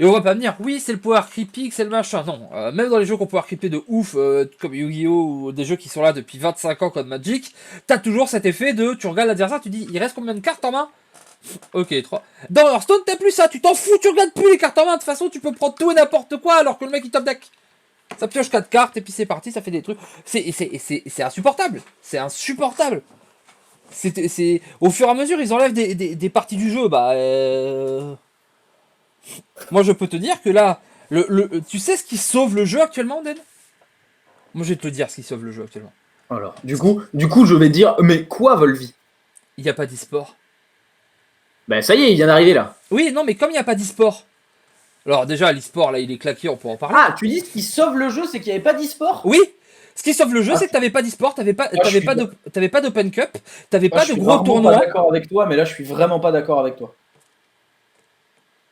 Et on va pas me dire, oui, c'est le power creepy, c'est le machin. Non, même dans les jeux qu'on peut creeper de ouf, comme Yu-Gi-Oh! Ou des jeux qui sont là depuis 25 ans comme Magic, t'as toujours cet effet de, tu regardes l'adversaire, tu dis, il reste combien de cartes en main? Ok, 3. Dans Hearthstone, t'as plus ça, tu t'en fous, tu regardes plus les cartes en main, de toute façon, tu peux prendre tout et n'importe quoi alors que le mec il top deck. Ça pioche 4 cartes et puis c'est parti, ça fait des trucs. C'est insupportable. C'est insupportable. Au fur et à mesure, ils enlèvent des parties du jeu. Bah, moi, je peux te dire que là, tu sais ce qui sauve le jeu actuellement, Den? Moi, je vais te le dire ce qui sauve le jeu actuellement. Alors, du coup, je vais dire, mais quoi, Volvi? Il n'y a pas d'e-sport. Ben ça y est, il vient d'arriver là. Oui, non, mais comme il n'y a pas d'e-sport. Alors, déjà, l'e-sport, là, il est claqué, on peut en parler. Ah, tu dis ce qui sauve le jeu, c'est qu'il n'y avait pas d'e-sport? Oui, ce qui sauve le jeu, Ah, c'est que t'avais pas d'e-sport, t'avais pas d'open cup, t'avais moi, pas je de suis gros rarement tournois. pas d'accord avec toi, mais là, je suis vraiment pas d'accord avec toi.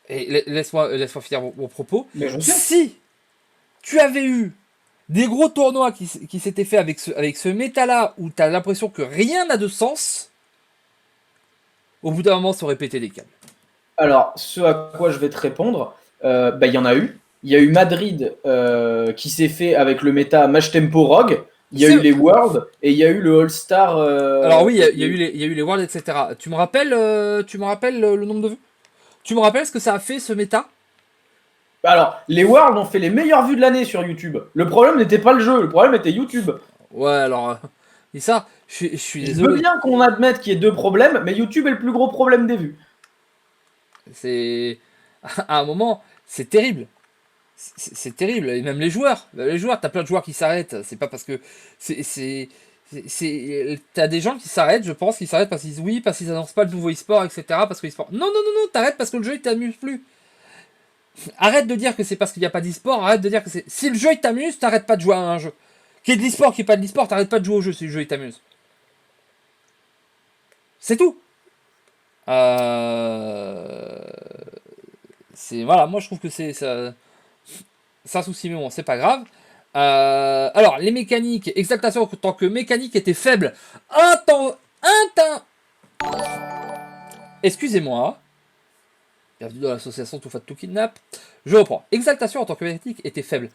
Et laisse-moi finir mon propos. Mais je sais. Si tu avais eu des gros tournois qui s'étaient faits avec ce méta-là où t'as l'impression que rien n'a de sens, au bout d'un moment, ça aurait pété des câbles. Alors, ce à quoi je vais te répondre, bah, il y en a eu. Il y a eu Madrid qui s'est fait avec le méta Match Tempo Rogue. Il y a eu les Worlds et il y a eu le All-Star. Alors oui, il y a eu les Worlds, etc. Tu me rappelles le nombre de vues? Tu me rappelles ce que ça a fait, ce méta? Alors, les Worlds ont fait les meilleures vues de l'année sur YouTube. Le problème n'était pas le jeu, le problème était YouTube. Ouais, alors... et ça, je suis Je veux désolé. bien qu'on admette qu'il y ait deux problèmes, mais YouTube est le plus gros problème des vues. C'est... À un moment, c'est terrible. C'est terrible. Et même les joueurs, t'as plein de joueurs qui s'arrêtent. C'est pas parce que... T'as des gens qui s'arrêtent, je pense, qui s'arrêtent parce qu'ils disent oui, parce qu'ils annoncent pas le nouveau e-sport, etc. Parce que e-sport... Non, non, non, non, t'arrêtes parce que le jeu il t'amuse plus. Arrête de dire que c'est parce qu'il n'y a pas d'e-sport, arrête de dire que c'est... Si le jeu il t'amuse, t'arrêtes pas de jouer à un jeu. Qu'il y ait de l'e-sport, qu'il n'y ait pas de l'e-sport, t'arrêtes pas de jouer au jeu si le jeu il t'amuse. C'est tout. Voilà, moi je trouve que c'est un souci, mais bon, c'est pas grave. Alors, les mécaniques, Exaltation en tant que mécanique était faible. Excusez-moi. Bienvenue dans l'association Tout Fat Tout Kidnap. Je reprends. Exaltation en tant que mécanique était faible.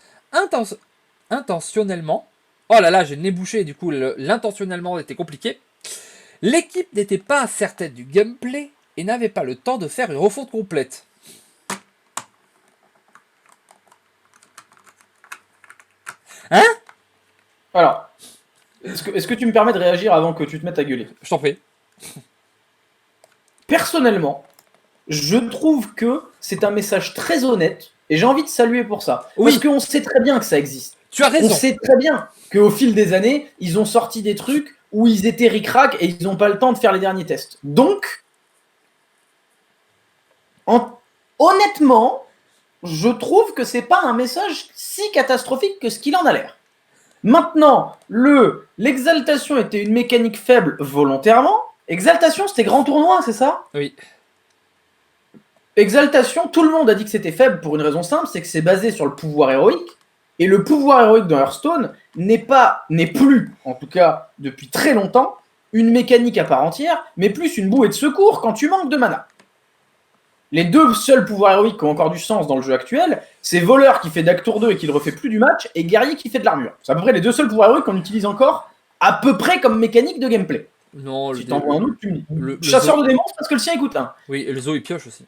Intentionnellement. Oh là là, j'ai le nez bouché, du coup, l'intentionnellement était compliqué. L'équipe n'était pas certaine du gameplay et n'avait pas le temps de faire une refonte complète. Hein? Alors, est-ce que tu me permets de réagir avant que tu te mettes à gueuler? Je t'en prie. Personnellement, je trouve que c'est un message très honnête et j'ai envie de saluer pour ça. Oui. Parce qu'on sait très bien que ça existe. Tu as raison. On sait très bien qu'au fil des années, ils ont sorti des trucs où ils étaient ric-rac et ils n'ont pas le temps de faire les derniers tests. Donc, honnêtement, je trouve que c'est pas un message si catastrophique que ce qu'il en a l'air. Maintenant, l'exaltation était une mécanique faible volontairement. Exaltation, c'était grand tournoi, c'est ça? Oui. Exaltation, tout le monde a dit que c'était faible pour une raison simple, c'est que c'est basé sur le pouvoir héroïque. Et le pouvoir héroïque dans Hearthstone n'est plus, en tout cas depuis très longtemps, une mécanique à part entière, mais plus une bouée de secours quand tu manques de mana. Les deux seuls pouvoirs héroïques qui ont encore du sens dans le jeu actuel, c'est Voleur qui fait Dac Tour 2 et qui le refait plus du match, et Guerrier qui fait de l'armure. C'est à peu près les deux seuls pouvoirs héroïques qu'on utilise encore à peu près comme mécanique de gameplay. Non, Si t'en vois un autre, tu me dis. le Chasseur zoo- de démons, parce que le sien il coûte un. Oui, et le zoo il pioche aussi.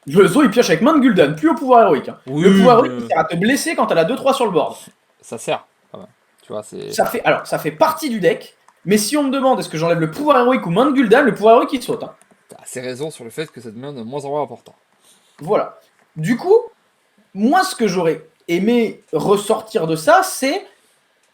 Le zoo il pioche avec main de Gul'dan, plus au pouvoir héroïque. Hein. Oui, le pouvoir héroïque il sert à te blesser quand t'as la 2-3 sur le board. ça sert. Ah ouais. Tu vois, c'est. Ça fait partie du deck, mais si on me demande est-ce que j'enlève le pouvoir héroïque ou main de Gul'dan, le pouvoir héroïque il saute. Hein. T'as assez raison sur le fait que ça devient de moins en moins important. Voilà. Du coup, moi ce que j'aurais aimé ressortir de ça, c'est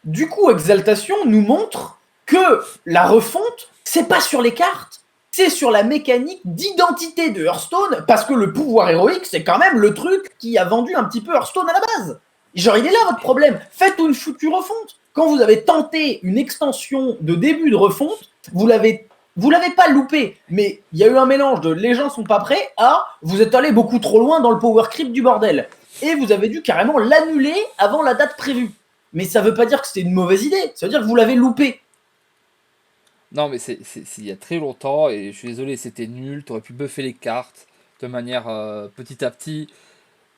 du coup Exaltation nous montre que la refonte, c'est pas sur les cartes, c'est sur la mécanique d'identité de Hearthstone, parce que le pouvoir héroïque, c'est quand même le truc qui a vendu un petit peu Hearthstone à la base. Genre, il est là votre problème. Faites une foutue refonte. Quand vous avez tenté une extension de début de refonte, vous l'avez pas loupé, mais il y a eu un mélange de les gens sont pas prêts à vous êtes allé beaucoup trop loin dans le power creep du bordel. Et vous avez dû carrément l'annuler avant la date prévue. Mais ça veut pas dire que c'était une mauvaise idée, ça veut dire que vous l'avez loupé. Non, mais c'est il y a très longtemps, et je suis désolé, c'était nul. T'aurais pu buffer les cartes de manière petit à petit.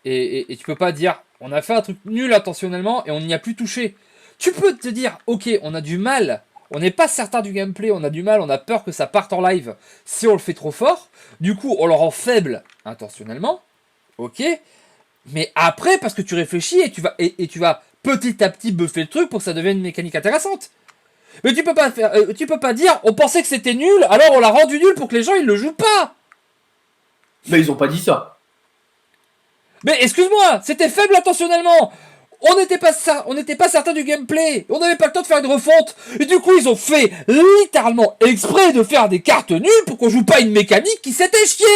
Et tu peux pas dire, on a fait un truc nul intentionnellement et on n'y a plus touché. Tu peux te dire, ok, on a du mal, on n'est pas certain du gameplay, on a du mal, on a peur que ça parte en live si on le fait trop fort. Du coup, on le rend faible intentionnellement. Ok. Mais après, parce que tu réfléchis et tu vas petit à petit buffer le truc pour que ça devienne une mécanique intéressante. Mais tu peux pas dire, on pensait que c'était nul, alors on l'a rendu nul pour que les gens ils le jouent pas. Mais ils ont pas dit ça. Mais excuse-moi, c'était faible intentionnellement. On n'était pas certain du gameplay. On n'avait pas le temps de faire une refonte. Et du coup, ils ont fait littéralement exprès de faire des cartes nulles pour qu'on joue pas une mécanique qui s'était chiée.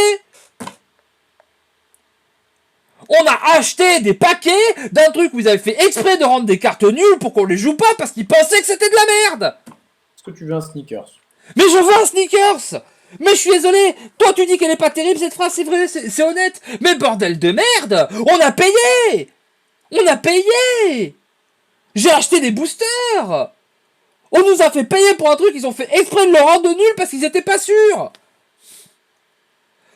On a acheté des paquets d'un truc où ils avaient fait exprès de rendre des cartes nulles pour qu'on les joue pas parce qu'ils pensaient que c'était de la merde. Est-ce que tu veux un sneakers? Mais je veux un sneakers. Mais je suis désolé, toi tu dis qu'elle est pas terrible cette phrase, c'est vrai, c'est honnête. Mais bordel de merde, on a payé. On a payé. J'ai acheté des boosters. On nous a fait payer pour un truc, ils ont fait exprès de le rendre nul parce qu'ils étaient pas sûrs.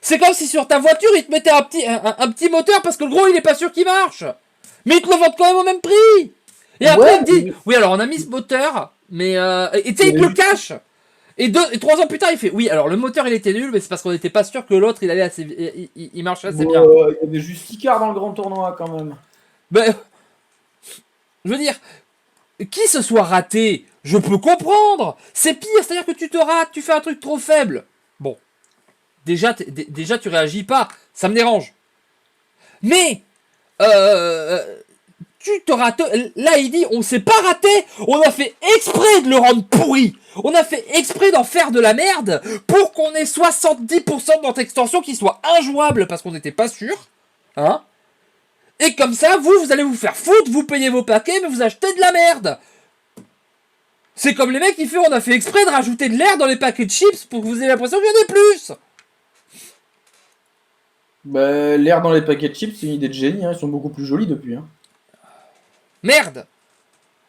C'est comme si sur ta voiture, ils te mettaient un petit moteur parce que le gros, il est pas sûr qu'il marche. Mais ils te le vendent quand même au même prix. Et après, Ouais, ils te disent, oui, alors on a mis ce moteur, mais... et tu sais, il te le cache. Et 3 ans plus tard, il fait, oui, alors le moteur, il était nul, mais c'est parce qu'on n'était pas sûr que l'autre, il allait assez... Il marchait assez bien. Il y a des justicards dans le grand tournoi, quand même. Ben... Je veux dire... Qui se soit raté, je peux comprendre. C'est pire, c'est-à-dire que tu te rates, tu fais un truc trop faible. Bon. Déjà, tu réagis pas. Ça me dérange. Mais... tu te rates. Là, il dit, on s'est pas raté. On a fait exprès de le rendre pourri. On a fait exprès d'en faire de la merde pour qu'on ait 70% de notre extension qui soit injouable parce qu'on n'était pas sûr. Hein? Et comme ça, vous allez vous faire foutre, vous payez vos paquets, mais vous achetez de la merde. C'est comme les mecs qui font, on a fait exprès de rajouter de l'air dans les paquets de chips pour que vous ayez l'impression qu'il y en ait plus. Bah, l'air dans les paquets de chips, c'est une idée de génie, hein. Ils sont beaucoup plus jolis depuis. Hein. Merde.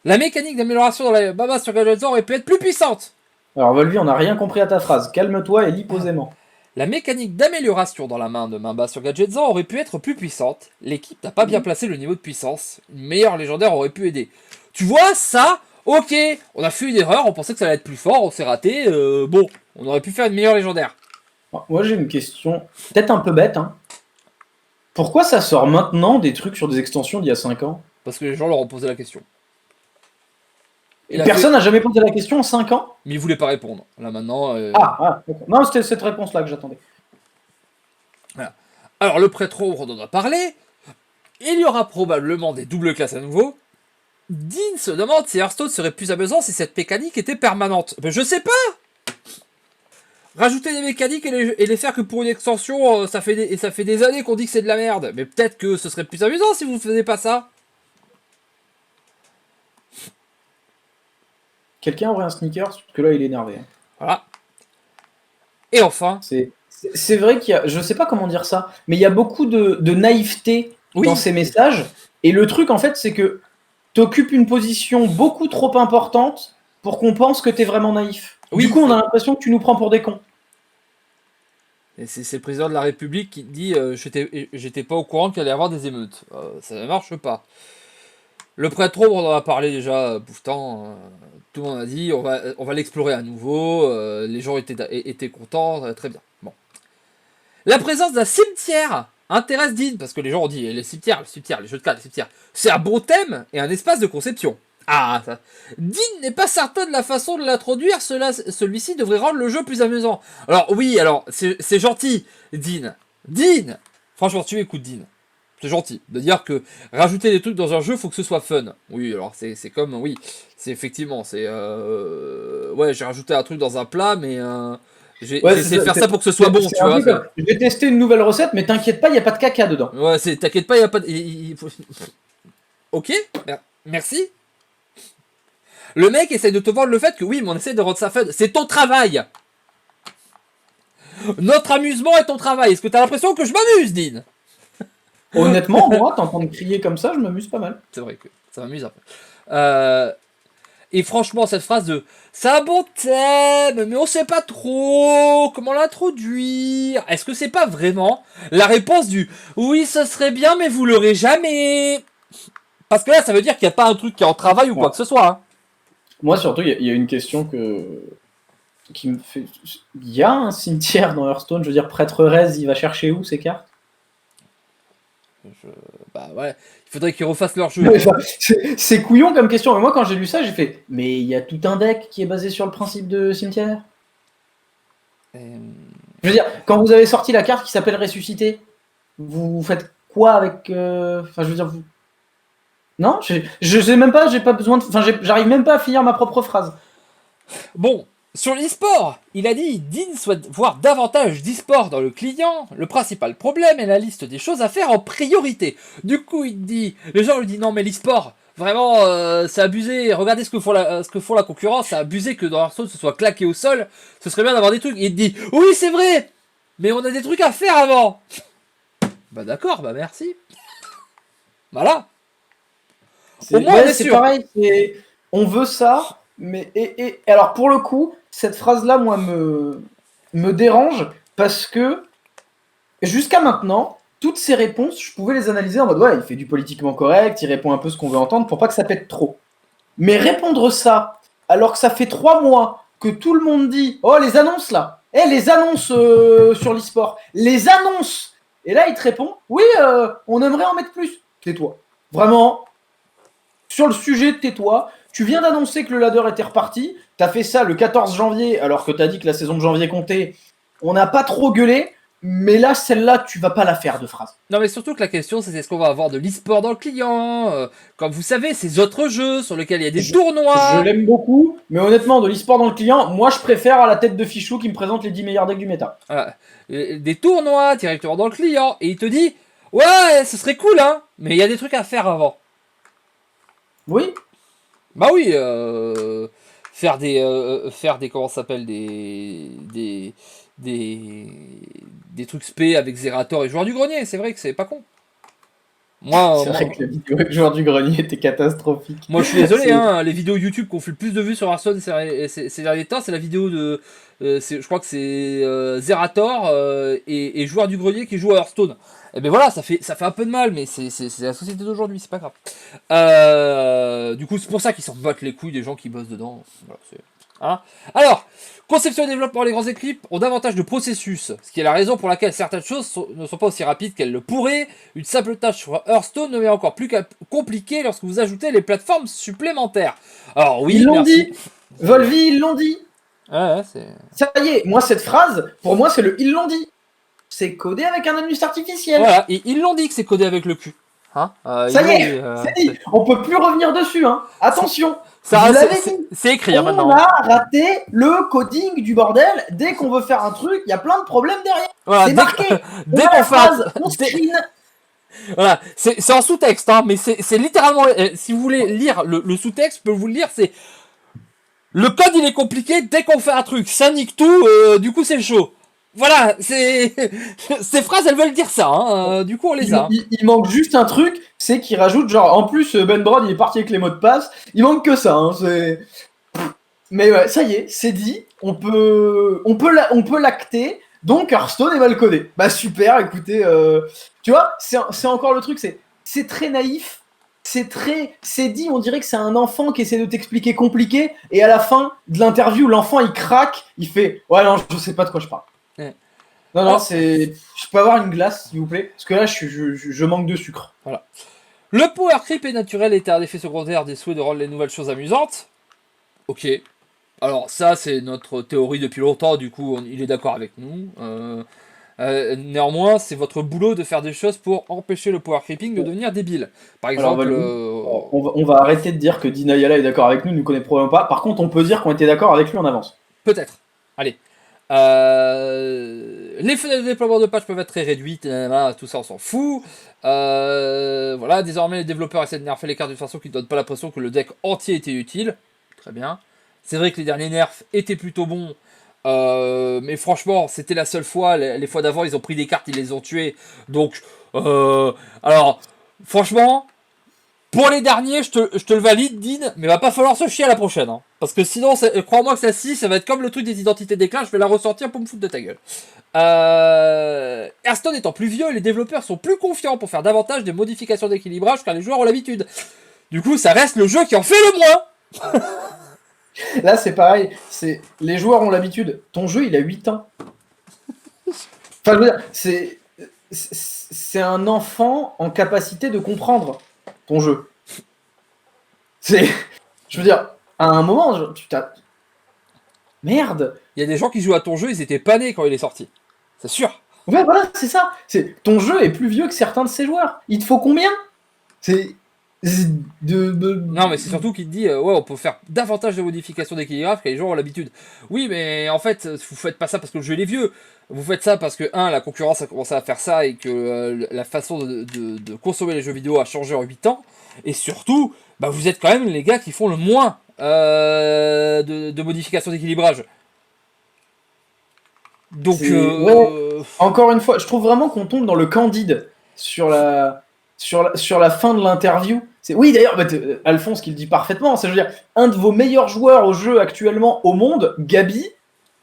La mécanique d'amélioration dans la Baba sur Gadget aurait pu être plus puissante. Alors, Volvi, on n'a rien compris à ta phrase. Calme-toi et lis posément. La mécanique d'amélioration dans la main de Mamba sur Gadgetzan aurait pu être plus puissante. L'équipe n'a pas bien placé le niveau de puissance. Une meilleure légendaire aurait pu aider. Tu vois, ça, ok, on a fait une erreur, on pensait que ça allait être plus fort, on s'est raté, bon, on aurait pu faire une meilleure légendaire. Alors, moi, j'ai une question, peut-être un peu bête. Hein. Pourquoi ça sort maintenant des trucs sur des extensions d'il y a 5 ans? Parce que les gens leur ont posé la question. Et personne n'a jamais posé la question en 5 ans? Mais ils voulaient pas répondre. Là maintenant... d'accord. Non, c'était cette réponse-là que j'attendais. Voilà. Alors le prêtre ombre, on en a parlé. Il y aura probablement des doubles classes à nouveau. Dean se demande si Hearthstone serait plus amusant si cette mécanique était permanente. Mais je sais pas. Rajouter des mécaniques et les faire que pour une extension, ça fait des années qu'on dit que c'est de la merde. Mais peut-être que ce serait plus amusant si vous ne faisiez pas ça. Quelqu'un aurait un sneakers? Parce que là, il est énervé. Hein. Voilà. Et enfin... C'est vrai qu'il y a... Je sais pas comment dire ça, mais il y a beaucoup de naïveté dans ces messages. Et le truc, en fait, c'est que t'occupes une position beaucoup trop importante pour qu'on pense que t'es vraiment naïf. Oui. Du coup, on a l'impression que tu nous prends pour des cons. Et c'est le président de la République qui dit j'étais pas au courant qu'il allait y avoir des émeutes. Ça ne marche pas. Le prêtre, on en a parlé déjà, Bouffetant. Tout le monde a dit on va l'explorer à nouveau. Les gens étaient contents, très bien. Bon. La présence d'un cimetière intéresse Dean, parce que les gens ont dit les cimetières, les jeux de cartes, les cimetières, c'est un bon thème et un espace de conception. Ah, ça. Dean n'est pas certain de la façon de l'introduire, celui-ci devrait rendre le jeu plus amusant. Alors oui, alors c'est gentil, Dean. Dean, franchement, tu écoutes Dean. C'est gentil de dire que rajouter des trucs dans un jeu, faut que ce soit fun. Oui, alors c'est comme, oui, c'est effectivement, c'est ouais, j'ai rajouté un truc dans un plat, mais j'ai essayé de faire ça pour que ce soit bon, tu vois. Je vais tester une nouvelle recette, mais t'inquiète pas, il n'y a pas de caca dedans. Ouais, t'inquiète pas, il n'y a pas de... Ok, merci. Le mec essaie de te vendre le fait que oui, mais on essaie de rendre ça fun. C'est ton travail. Notre amusement est ton travail. Est-ce que t'as l'impression que je m'amuse, Dean? Honnêtement, moi, t'entends crier comme ça, je m'amuse pas mal. C'est vrai que ça m'amuse un peu. Et franchement, cette phrase de « C'est un bon thème, mais on sait pas trop comment l'introduire », est-ce que c'est pas vraiment la réponse du « Oui, ce serait bien, mais vous l'aurez jamais ». Parce que là, ça veut dire qu'il n'y a pas un truc qui est en travail ou quoi que ce soit. Hein. Moi, surtout, il y a une question qui me fait... Il y a un cimetière dans Hearthstone, je veux dire, Prêtre Rez, il va chercher où ces cartes? Bah ouais, il faudrait qu'ils refassent leur jeu. C'est couillon comme question. Mais moi, quand j'ai lu ça, j'ai fait « Mais il y a tout un deck qui est basé sur le principe de cimetière. » Je veux dire, quand vous avez sorti la carte qui s'appelle Ressuscité, vous faites quoi avec... Enfin, je veux dire, vous... Non, je sais même pas, j'ai pas besoin de... Enfin, j'arrive même pas à finir ma propre phrase. Bon, sur l'e-sport, il a dit Dean souhaite voir davantage d'e-sport dans le client. Le principal problème est la liste des choses à faire en priorité. Du coup, il dit, les gens lui disent non mais l'e-sport, vraiment, c'est abusé. Regardez ce que font la concurrence, c'est abusé que dans Hearthstone ce soit claqué au sol. Ce serait bien d'avoir des trucs. Et il dit oui c'est vrai, mais on a des trucs à faire avant. Bah d'accord, bah merci. Voilà. Au moins, c'est pareil, on veut ça, mais et alors pour le coup, cette phrase-là, moi, me dérange parce que jusqu'à maintenant, toutes ces réponses, je pouvais les analyser en mode ouais, il fait du politiquement correct, il répond un peu ce qu'on veut entendre pour pas que ça pète trop. Mais répondre ça, alors que ça fait 3 mois que tout le monde dit oh les annonces là, les annonces sur l'e-sport, les annonces, et là il te répond oui, on aimerait en mettre plus. Tais-toi. Vraiment. Sur le sujet, tais-toi. Tu viens d'annoncer que le ladder était reparti. T'as fait ça le 14 janvier, alors que t'as dit que la saison de janvier comptait. On n'a pas trop gueulé, mais là, celle-là, tu vas pas la faire de phrase. Non, mais surtout que la question, c'est est-ce qu'on va avoir de l'e-sport dans le client comme vous savez, ces autres jeux sur lesquels il y a des tournois. Je l'aime beaucoup, mais honnêtement, de l'e-sport dans le client, moi, je préfère à la tête de Fichou qui me présente les 10 meilleurs decks du méta. Voilà. Des tournois directement dans le client, et il te dit ouais, ce serait cool, hein, mais il y a des trucs à faire avant. Oui. Bah oui, faire des comment ça s'appelle des trucs spé avec Zerator et joueur du grenier, c'est vrai que c'est pas con. Moi, c'est vrai que la vidéo avec joueur du grenier était catastrophique. Moi je suis désolé, hein, les vidéos YouTube qui ont fait le plus de vues sur Hearthstone ces derniers temps, c'est la vidéo de je crois que c'est Zerator et joueur du grenier qui joue à Hearthstone. Et ben voilà, ça fait un peu de mal, mais c'est la société d'aujourd'hui, c'est pas grave. Du coup, c'est pour ça qu'ils s'en battent les couilles des gens qui bossent dedans. Voilà, hein. Alors, conception et développement, les grandes équipes ont davantage de processus, ce qui est la raison pour laquelle certaines choses ne sont pas aussi rapides qu'elles le pourraient. Une simple tâche sur Hearthstone devient encore plus compliquée lorsque vous ajoutez les plateformes supplémentaires. Alors oui, ils l'ont dit. Volvi, ils l'ont dit. Ouais, ça y est, moi cette phrase, pour moi c'est le ils l'ont dit. C'est codé avec un anus artificiel. Voilà, et ils l'ont dit que c'est codé avec le cul. Hein ça y est, c'est dit. On peut plus revenir dessus. Hein. Attention. C'est écrit hein, maintenant. On a raté le coding du bordel. Dès qu'on veut faire un truc, il y a plein de problèmes derrière. Voilà, c'est marqué. Dès qu'on fait voilà, c'est en sous-texte, hein, mais c'est littéralement. Si vous voulez lire le sous-texte, je peux vous le lire. C'est le code, il est compliqué. Dès qu'on fait un truc, ça nique tout. Du coup, c'est chaud. Voilà, c'est ces phrases, elles veulent dire ça. Hein. Du coup, on les a. Hein. Il manque juste un truc, c'est qu'il rajoute genre en plus Ben Brod il est parti avec les mots de passe. Il manque que ça. Hein, c'est... Mais ouais, ça y est, c'est dit. On peut l'acter. Donc Hearthstone est mal codé. Bah super. Écoutez, tu vois, c'est encore le truc. C'est très naïf. C'est dit. On dirait que c'est un enfant qui essaie de t'expliquer compliqué. Et à la fin de l'interview, l'enfant il craque. Il fait ouais non, je sais pas de quoi je parle. Ouais. Non, c'est. Je peux avoir une glace, s'il vous plaît? Parce que là, je manque de sucre. Voilà. Le power creep est naturel et un effet secondaire des souhaits de rendre les nouvelles choses amusantes. Ok. Alors, ça, c'est notre théorie depuis longtemps, du coup, il est d'accord avec nous. Néanmoins, c'est votre boulot de faire des choses pour empêcher le power creeping de devenir débile. Par exemple. On va arrêter de dire que Dinayala est d'accord avec nous, il ne nous connaît probablement pas. Par contre, on peut dire qu'on était d'accord avec lui en avance. Peut-être. Allez. Les fenêtres de déploiement de patch peuvent être très réduites, tout ça on s'en fout. Voilà, désormais les développeurs essaient de nerfer les cartes d'une façon qui ne donne pas l'impression que le deck entier était utile. Très bien. C'est vrai que les derniers nerfs étaient plutôt bons, mais franchement, c'était la seule fois. Les fois d'avant, ils ont pris des cartes, ils les ont tuées. Donc, alors, franchement, pour les derniers, je te le valide, Dean, mais va pas falloir se chier à la prochaine. Hein. Parce que sinon, crois-moi que celle-ci, ça va être comme le truc des identités d'éclat, je vais la ressortir pour me foutre de ta gueule. Hearthstone étant plus vieux, les développeurs sont plus confiants pour faire davantage de modifications d'équilibrage car les joueurs ont l'habitude. Du coup, ça reste le jeu qui en fait le moins. Là, c'est pareil. Les joueurs ont l'habitude. Ton jeu, il a 8 ans. Enfin, je veux dire, c'est un enfant en capacité de comprendre ton jeu. Je veux dire, à un moment, tu t'as... Merde. Il y a des gens qui jouent à ton jeu, ils étaient pas nés quand il est sorti. C'est sûr. Ouais, voilà, c'est ça. Ton jeu est plus vieux que certains de ses joueurs. Il te faut combien? Non, mais c'est surtout qu'il te dit, ouais, on peut faire davantage de modifications d'équilibrage car les joueurs ont l'habitude. Oui, mais en fait, vous faites pas ça parce que le jeu est vieux. Vous faites ça parce que, la concurrence a commencé à faire ça et que la façon de consommer les jeux vidéo a changé en 8 ans. Et surtout, bah, vous êtes quand même les gars qui font le moins de modifications d'équilibrage. Donc, ouais. Encore une fois, je trouve vraiment qu'on tombe dans le candide sur la fin de l'interview. Oui, d'ailleurs, Alphonse qui le dit parfaitement, c'est, je veux dire, un de vos meilleurs joueurs au jeu actuellement au monde, Gabi,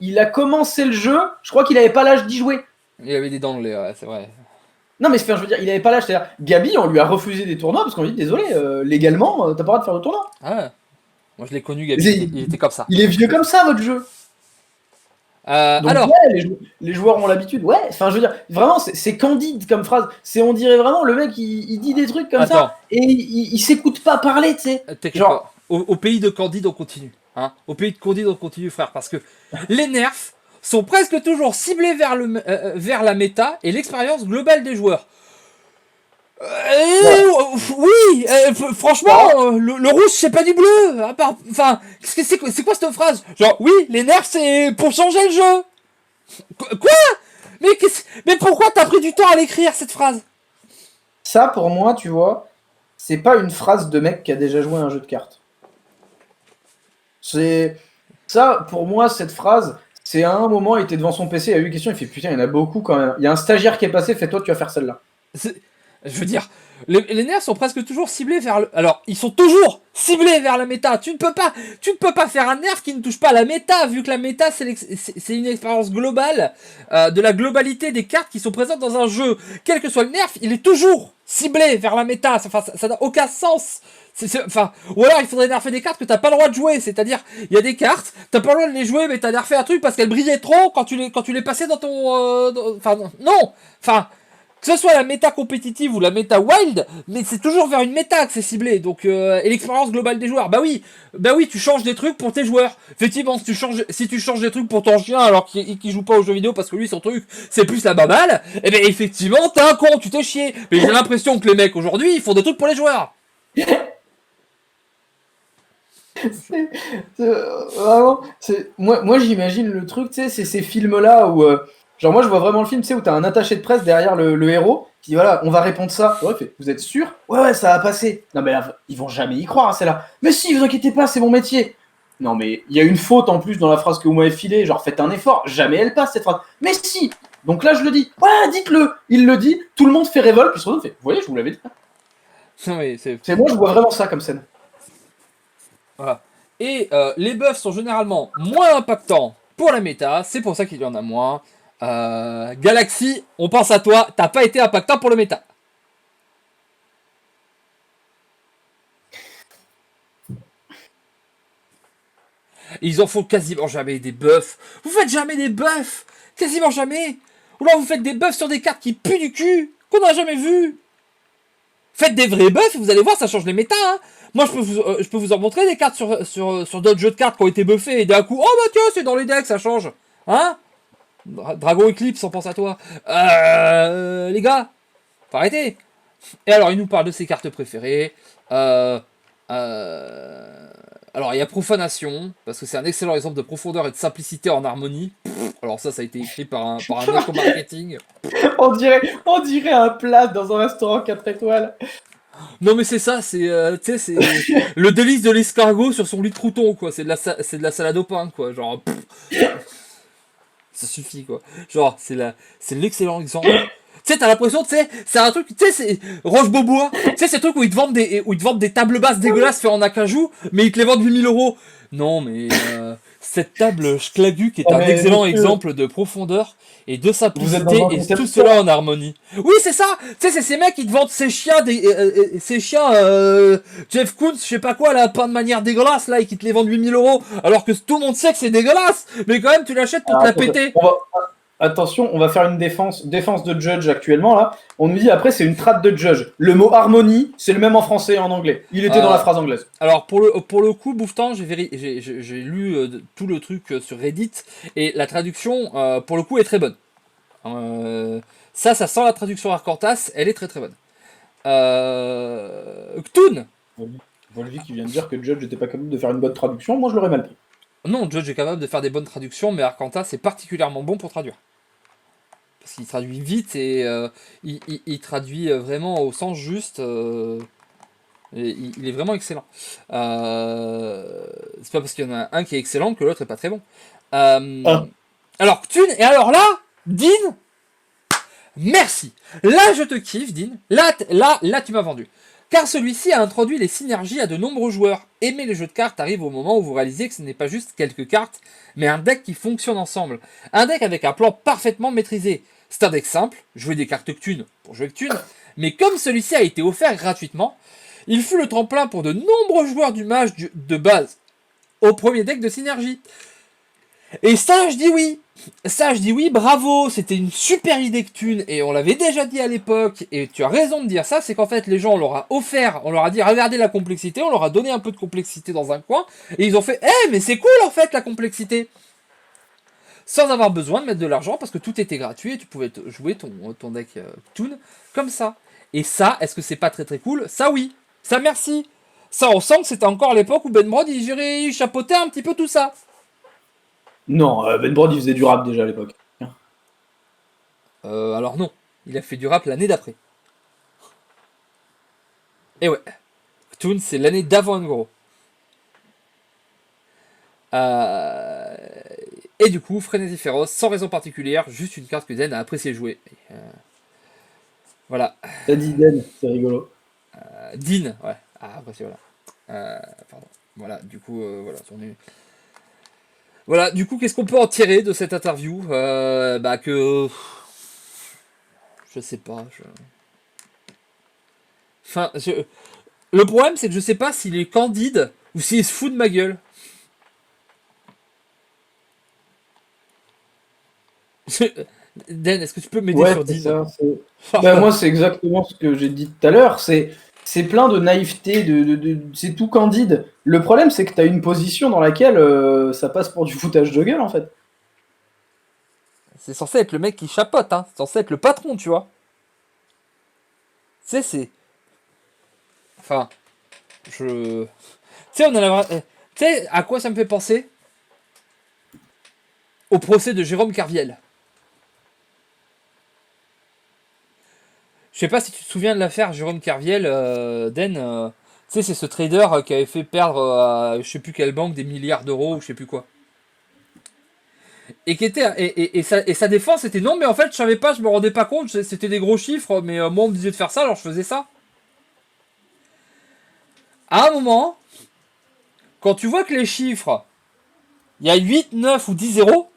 il a commencé le jeu, je crois qu'il avait pas l'âge d'y jouer. Il avait des dents de lait, ouais, c'est vrai. Non, mais je veux dire, il avait pas l'âge. C'est-à-dire, Gabi, on lui a refusé des tournois parce qu'on lui dit désolé, légalement, t'as pas le droit de faire de tournoi. Ah ouais. Moi, je l'ai connu, Gabi, il était comme ça. Il est vieux comme ça, votre jeu. Donc, alors, ouais, les joueurs ont l'habitude. Ouais, enfin, je veux dire, vraiment, c'est candide comme phrase. On dirait vraiment le mec, il dit des trucs comme ça et il s'écoute pas parler, tu sais. Genre, au pays de Candide, on continue. Hein, au pays de Candide, on continue, frère, parce que les nerfs sont presque toujours ciblés vers la méta et l'expérience globale des joueurs. Oui, franchement, le rouge c'est pas du bleu. Enfin, c'est quoi cette phrase? Genre, oui, les nerfs c'est pour changer le jeu. Quoi? Mais pourquoi t'as pris du temps à l'écrire cette phrase? Ça, pour moi, tu vois, c'est pas une phrase de mec qui a déjà joué à un jeu de cartes. C'est ça, pour moi, cette phrase, c'est à un moment, il était devant son PC, il a eu une question, il fait putain, il y en a beaucoup quand même. Il y a un stagiaire qui est passé, fais-toi, tu vas faire celle-là. Je veux dire, les nerfs sont presque toujours ciblés vers le... Alors, ils sont toujours ciblés vers la méta. Tu ne peux pas faire un nerf qui ne touche pas la méta, vu que la méta, c'est une expérience globale de la globalité des cartes qui sont présentes dans un jeu. Quel que soit le nerf, il est toujours ciblé vers la méta. Enfin, ça n'a aucun sens. Ou alors il faudrait nerfer des cartes que t'as pas le droit de jouer. C'est-à-dire, il y a des cartes, t'as pas le droit de les jouer, mais t'as nerfé un truc parce qu'elles brillaient trop quand tu les passais dans ton... que ce soit la méta compétitive ou la méta wild, mais c'est toujours vers une méta que c'est ciblé. Donc, et l'expérience globale des joueurs. Bah oui, tu changes des trucs pour tes joueurs. Effectivement, si tu changes des trucs pour ton chien alors qu'il joue pas aux jeux vidéo parce que lui son truc c'est plus la baballe, et bien effectivement t'es un con, tu t'es chié. Mais j'ai l'impression que les mecs aujourd'hui ils font des trucs pour les joueurs. Vraiment, moi j'imagine le truc, tu sais, c'est ces films-là où, genre moi je vois vraiment le film, tu sais, où t'as un attaché de presse derrière le héros, qui dit voilà, on va répondre ça. Ouais, fait, vous êtes sûr? Ouais, ça va passer. Non mais là, ils vont jamais y croire, c'est là. Mais si, vous inquiétez pas, c'est mon métier. Non, mais il y a une faute en plus dans la phrase que vous m'avez filée. Genre, faites un effort. Jamais elle passe cette phrase. Mais si. Donc là, je le dis. Ouais, dites-le. Il le dit. Tout le monde fait révolte. Puis Strozen fait. Vous voyez, je vous l'avais dit. Non, mais c'est. C'est moi, je vois vraiment ça comme scène. Voilà. Et les buffs sont généralement moins impactants pour la méta, c'est pour ça qu'il y en a moins. Galaxy, on pense à toi, t'as pas été impactant pour le méta. Ils en font quasiment jamais des buffs. Vous faites jamais des buffs. Quasiment jamais. Ou alors vous faites des buffs sur des cartes qui puent du cul, qu'on n'a jamais vu. Faites des vrais buffs et vous allez voir, ça change les méta. Hein. Moi, je peux vous en montrer des cartes sur d'autres jeux de cartes qui ont été buffés et d'un coup, oh bah tiens, c'est dans les decks, ça change. Hein? Dragon Eclipse, on pense à toi. Les gars, faut arrêter. Et alors, il nous parle de ses cartes préférées. Alors, il y a Profanation, parce que c'est un excellent exemple de profondeur et de simplicité en harmonie. Alors ça a été écrit par un mec au marketing. On dirait un plat dans un restaurant 4 étoiles. Non mais c'est ça, c'est c'est le délice de l'escargot sur son lit de crouton quoi. C'est de la salade au pain quoi. Genre ça suffit quoi. Genre c'est l'excellent exemple. Tu sais, t'as l'impression, tu sais, c'est un truc, tu sais, c'est Roche Beaubois, tu sais, c'est le truc où ils te vendent des tables basses dégueulasses faites en acajou, mais ils te les vendent 8000 €. Non, mais cette table Schlagu qui est un excellent exemple de profondeur et de simplicité et tout cela en harmonie. Oui, c'est ça. Tu sais, c'est ces mecs qui te vendent ces chiens, Jeff Koons, je sais pas quoi, là, peint de manière dégueulasse là, et qui te les vendent 8000 €, alors que tout le monde sait que c'est dégueulasse, mais quand même tu l'achètes pour te la péter. Attention, on va faire une défense de Judge actuellement là. On nous dit après c'est une trad de Judge. Le mot harmonie, c'est le même en français et en anglais. Il était dans la phrase anglaise. Alors pour le coup, Bouffetan, j'ai lu tout le truc sur Reddit et la traduction pour le coup est très bonne. Ça sent la traduction Arcantas, elle est très très bonne. Cthulhu. Volvi qui vient de dire que Judge n'était pas capable de faire une bonne traduction, moi je l'aurais mal pris. Non, Judge est capable de faire des bonnes traductions, mais Arcantas est particulièrement bon pour traduire. Parce qu'il traduit vite et il traduit vraiment au sens juste. Il est vraiment excellent. C'est pas parce qu'il y en a un qui est excellent que l'autre est pas très bon. Alors, Thune, et alors là, Dean, merci. Là, je te kiffe, Dean. Là, tu m'as vendu. Car celui-ci a introduit les synergies à de nombreux joueurs. Aimer les jeux de cartes arrive au moment où vous réalisez que ce n'est pas juste quelques cartes, mais un deck qui fonctionne ensemble. Un deck avec un plan parfaitement maîtrisé. C'est un deck simple, jouer des cartes Cthulhu pour jouer Cthulhu, mais comme celui-ci a été offert gratuitement, il fut le tremplin pour de nombreux joueurs du mage de base au premier deck de synergie. Et ça, je dis oui. Ça, je dis oui, bravo. C'était une super idée Cthulhu et on l'avait déjà dit à l'époque. Et tu as raison de dire ça, c'est qu'en fait, les gens, on leur a offert, on leur a dit, regardez la complexité, on leur a donné un peu de complexité dans un coin. Et ils ont fait, mais c'est cool en fait la complexité. Sans avoir besoin de mettre de l'argent parce que tout était gratuit et tu pouvais jouer ton deck Cthulhu comme ça. Et ça, est-ce que c'est pas très très cool? Ça, oui. Ça, merci. Ça, on sent que c'était encore l'époque où Ben Brod, il chapeautait un petit peu tout ça. Non, Ben Brod, il faisait du rap déjà à l'époque. Alors non, il a fait du rap l'année d'après. Et ouais, Cthulhu, c'est l'année d'avant en gros. Et du coup, Frénésie Féroce, sans raison particulière, juste une carte que Den a apprécié jouer. Voilà. T'as dit Den, c'est rigolo. Dean, ouais. Ah, apprécié, voilà. Pardon. Voilà, du coup, voilà, on est... Voilà, du coup, qu'est-ce qu'on peut en tirer de cette interview? Bah que... Je sais pas, Enfin, le problème, c'est que je sais pas s'il est candide ou s'il se fout de ma gueule. Dan, est-ce que tu peux m'aider sur Dean? Ben, moi, c'est exactement ce que j'ai dit tout à l'heure. C'est plein de naïveté, c'est tout candide. Le problème, c'est que tu as une position dans laquelle ça passe pour du foutage de gueule, en fait. C'est censé être le mec qui chapote, hein. C'est censé être le patron, tu vois. Tu sais, c'est... Enfin, tu sais, on a la... Tu sais, à quoi ça me fait penser? Au procès de Jérôme Carviel. Je sais pas si tu te souviens de l'affaire Jérôme Carviel, Den. Tu sais, c'est ce trader qui avait fait perdre à je sais plus quelle banque des milliards d'euros ou je sais plus quoi. Et qui était et sa défense était non mais en fait je savais pas, je me rendais pas compte, c'était des gros chiffres, mais moi on me disait de faire ça alors je faisais ça. À un moment, quand tu vois que les chiffres, il y a 8, 9 ou 10 zéros,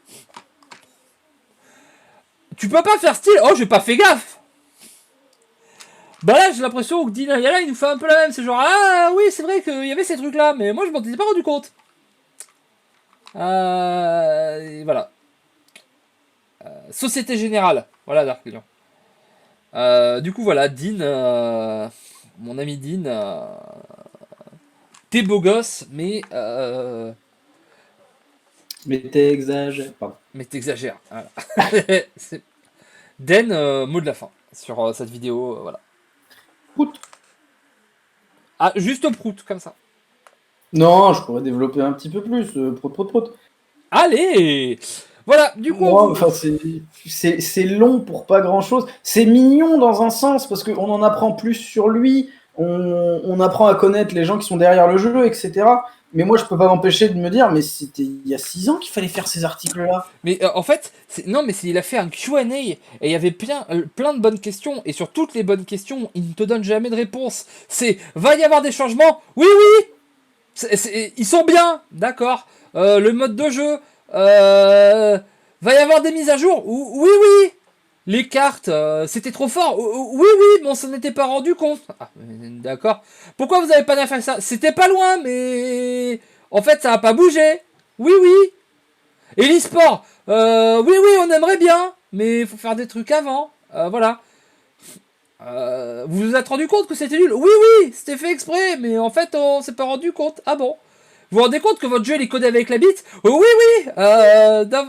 tu peux pas faire style oh j'ai pas fait gaffe. Bah là j'ai l'impression que Dina Yala il nous fait un peu la même, c'est genre ah oui c'est vrai qu'il y avait ces trucs là mais moi je m'en étais pas rendu compte. Voilà. Société Générale. Voilà Dark Lion. Du coup voilà, Dean, mon ami Dean, t'es beau gosse, Mais t'exagères. Pardon. mais t'exagères. Voilà. Den, mot de la fin sur cette vidéo, voilà. Prout. Ah, juste prout, comme ça. Non, je pourrais développer un petit peu plus. Prout, prout, prout. Allez. Voilà, du coup, Moi, enfin, c'est long pour pas grand chose. C'est mignon dans un sens parce qu'on en apprend plus sur lui. On apprend à connaître les gens qui sont derrière le jeu, etc. Mais moi, je peux pas m'empêcher de me dire, mais c'était il y a 6 ans qu'il fallait faire ces articles-là. mais en fait, non, mais il a fait un Q&A et il y avait plein de bonnes questions et sur toutes les bonnes questions, il ne te donne jamais de réponse. C'est va y avoir des changements? Oui, oui. Ils sont bien, d'accord. Le mode de jeu, va y avoir des mises à jour? Oui, oui. Les cartes, c'était trop fort. Oui, oui, mais on s'en était pas rendu compte. Ah, d'accord. Pourquoi vous avez pas fait ça? C'était pas loin, mais en fait, ça a pas bougé. Oui, oui. Et l'e-sport, oui, oui, on aimerait bien, mais il faut faire des trucs avant. Voilà. Vous vous êtes rendu compte que c'était nul? Oui, oui, c'était fait exprès, mais en fait, on s'est pas rendu compte. Ah bon? Vous vous rendez compte que votre jeu il est codé avec la bite? Oui, oui,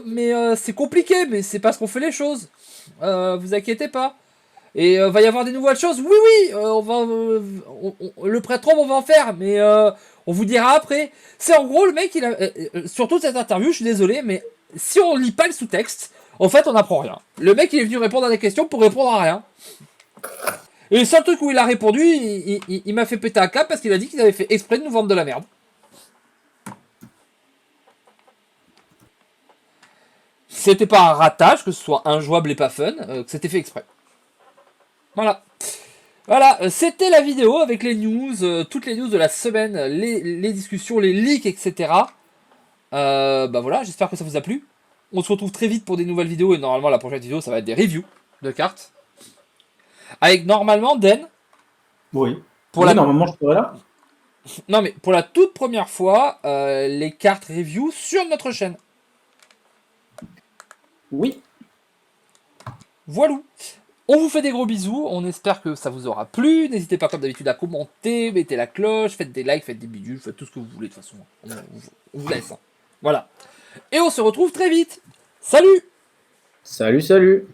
mais c'est compliqué, mais c'est parce qu'on fait les choses. Vous inquiétez pas. Et va y avoir des nouvelles choses? Oui, oui, on va, le prêtron, on va en faire, mais on vous dira après. C'est en gros le mec, il a, sur toute cette interview, je suis désolé, mais si on lit pas le sous-texte, en fait, on n'apprend rien. Le mec, il est venu répondre à des questions pour répondre à rien. Et le seul truc où il a répondu, il m'a fait péter un câble parce qu'il a dit qu'il avait fait exprès de nous vendre de la merde. C'était pas un ratage, que ce soit injouable et pas fun, que c'était fait exprès. Voilà. Voilà, c'était la vidéo avec les news, toutes les news de la semaine, les discussions, les leaks, etc. Bah voilà, j'espère que ça vous a plu. On se retrouve très vite pour des nouvelles vidéos et normalement la prochaine vidéo ça va être des reviews de cartes. Avec normalement Den. Oui. Pour Oui, la... normalement, je serai là. Non mais pour la toute première fois, les cartes review sur notre chaîne. Oui. Voilà. On vous fait des gros bisous, on espère que ça vous aura plu. N'hésitez pas comme d'habitude à commenter, mettez la cloche, faites des likes, faites des bidules, faites tout ce que vous voulez de toute façon. On vous laisse. Hein. Voilà. Et on se retrouve très vite. Salut! Salut, salut.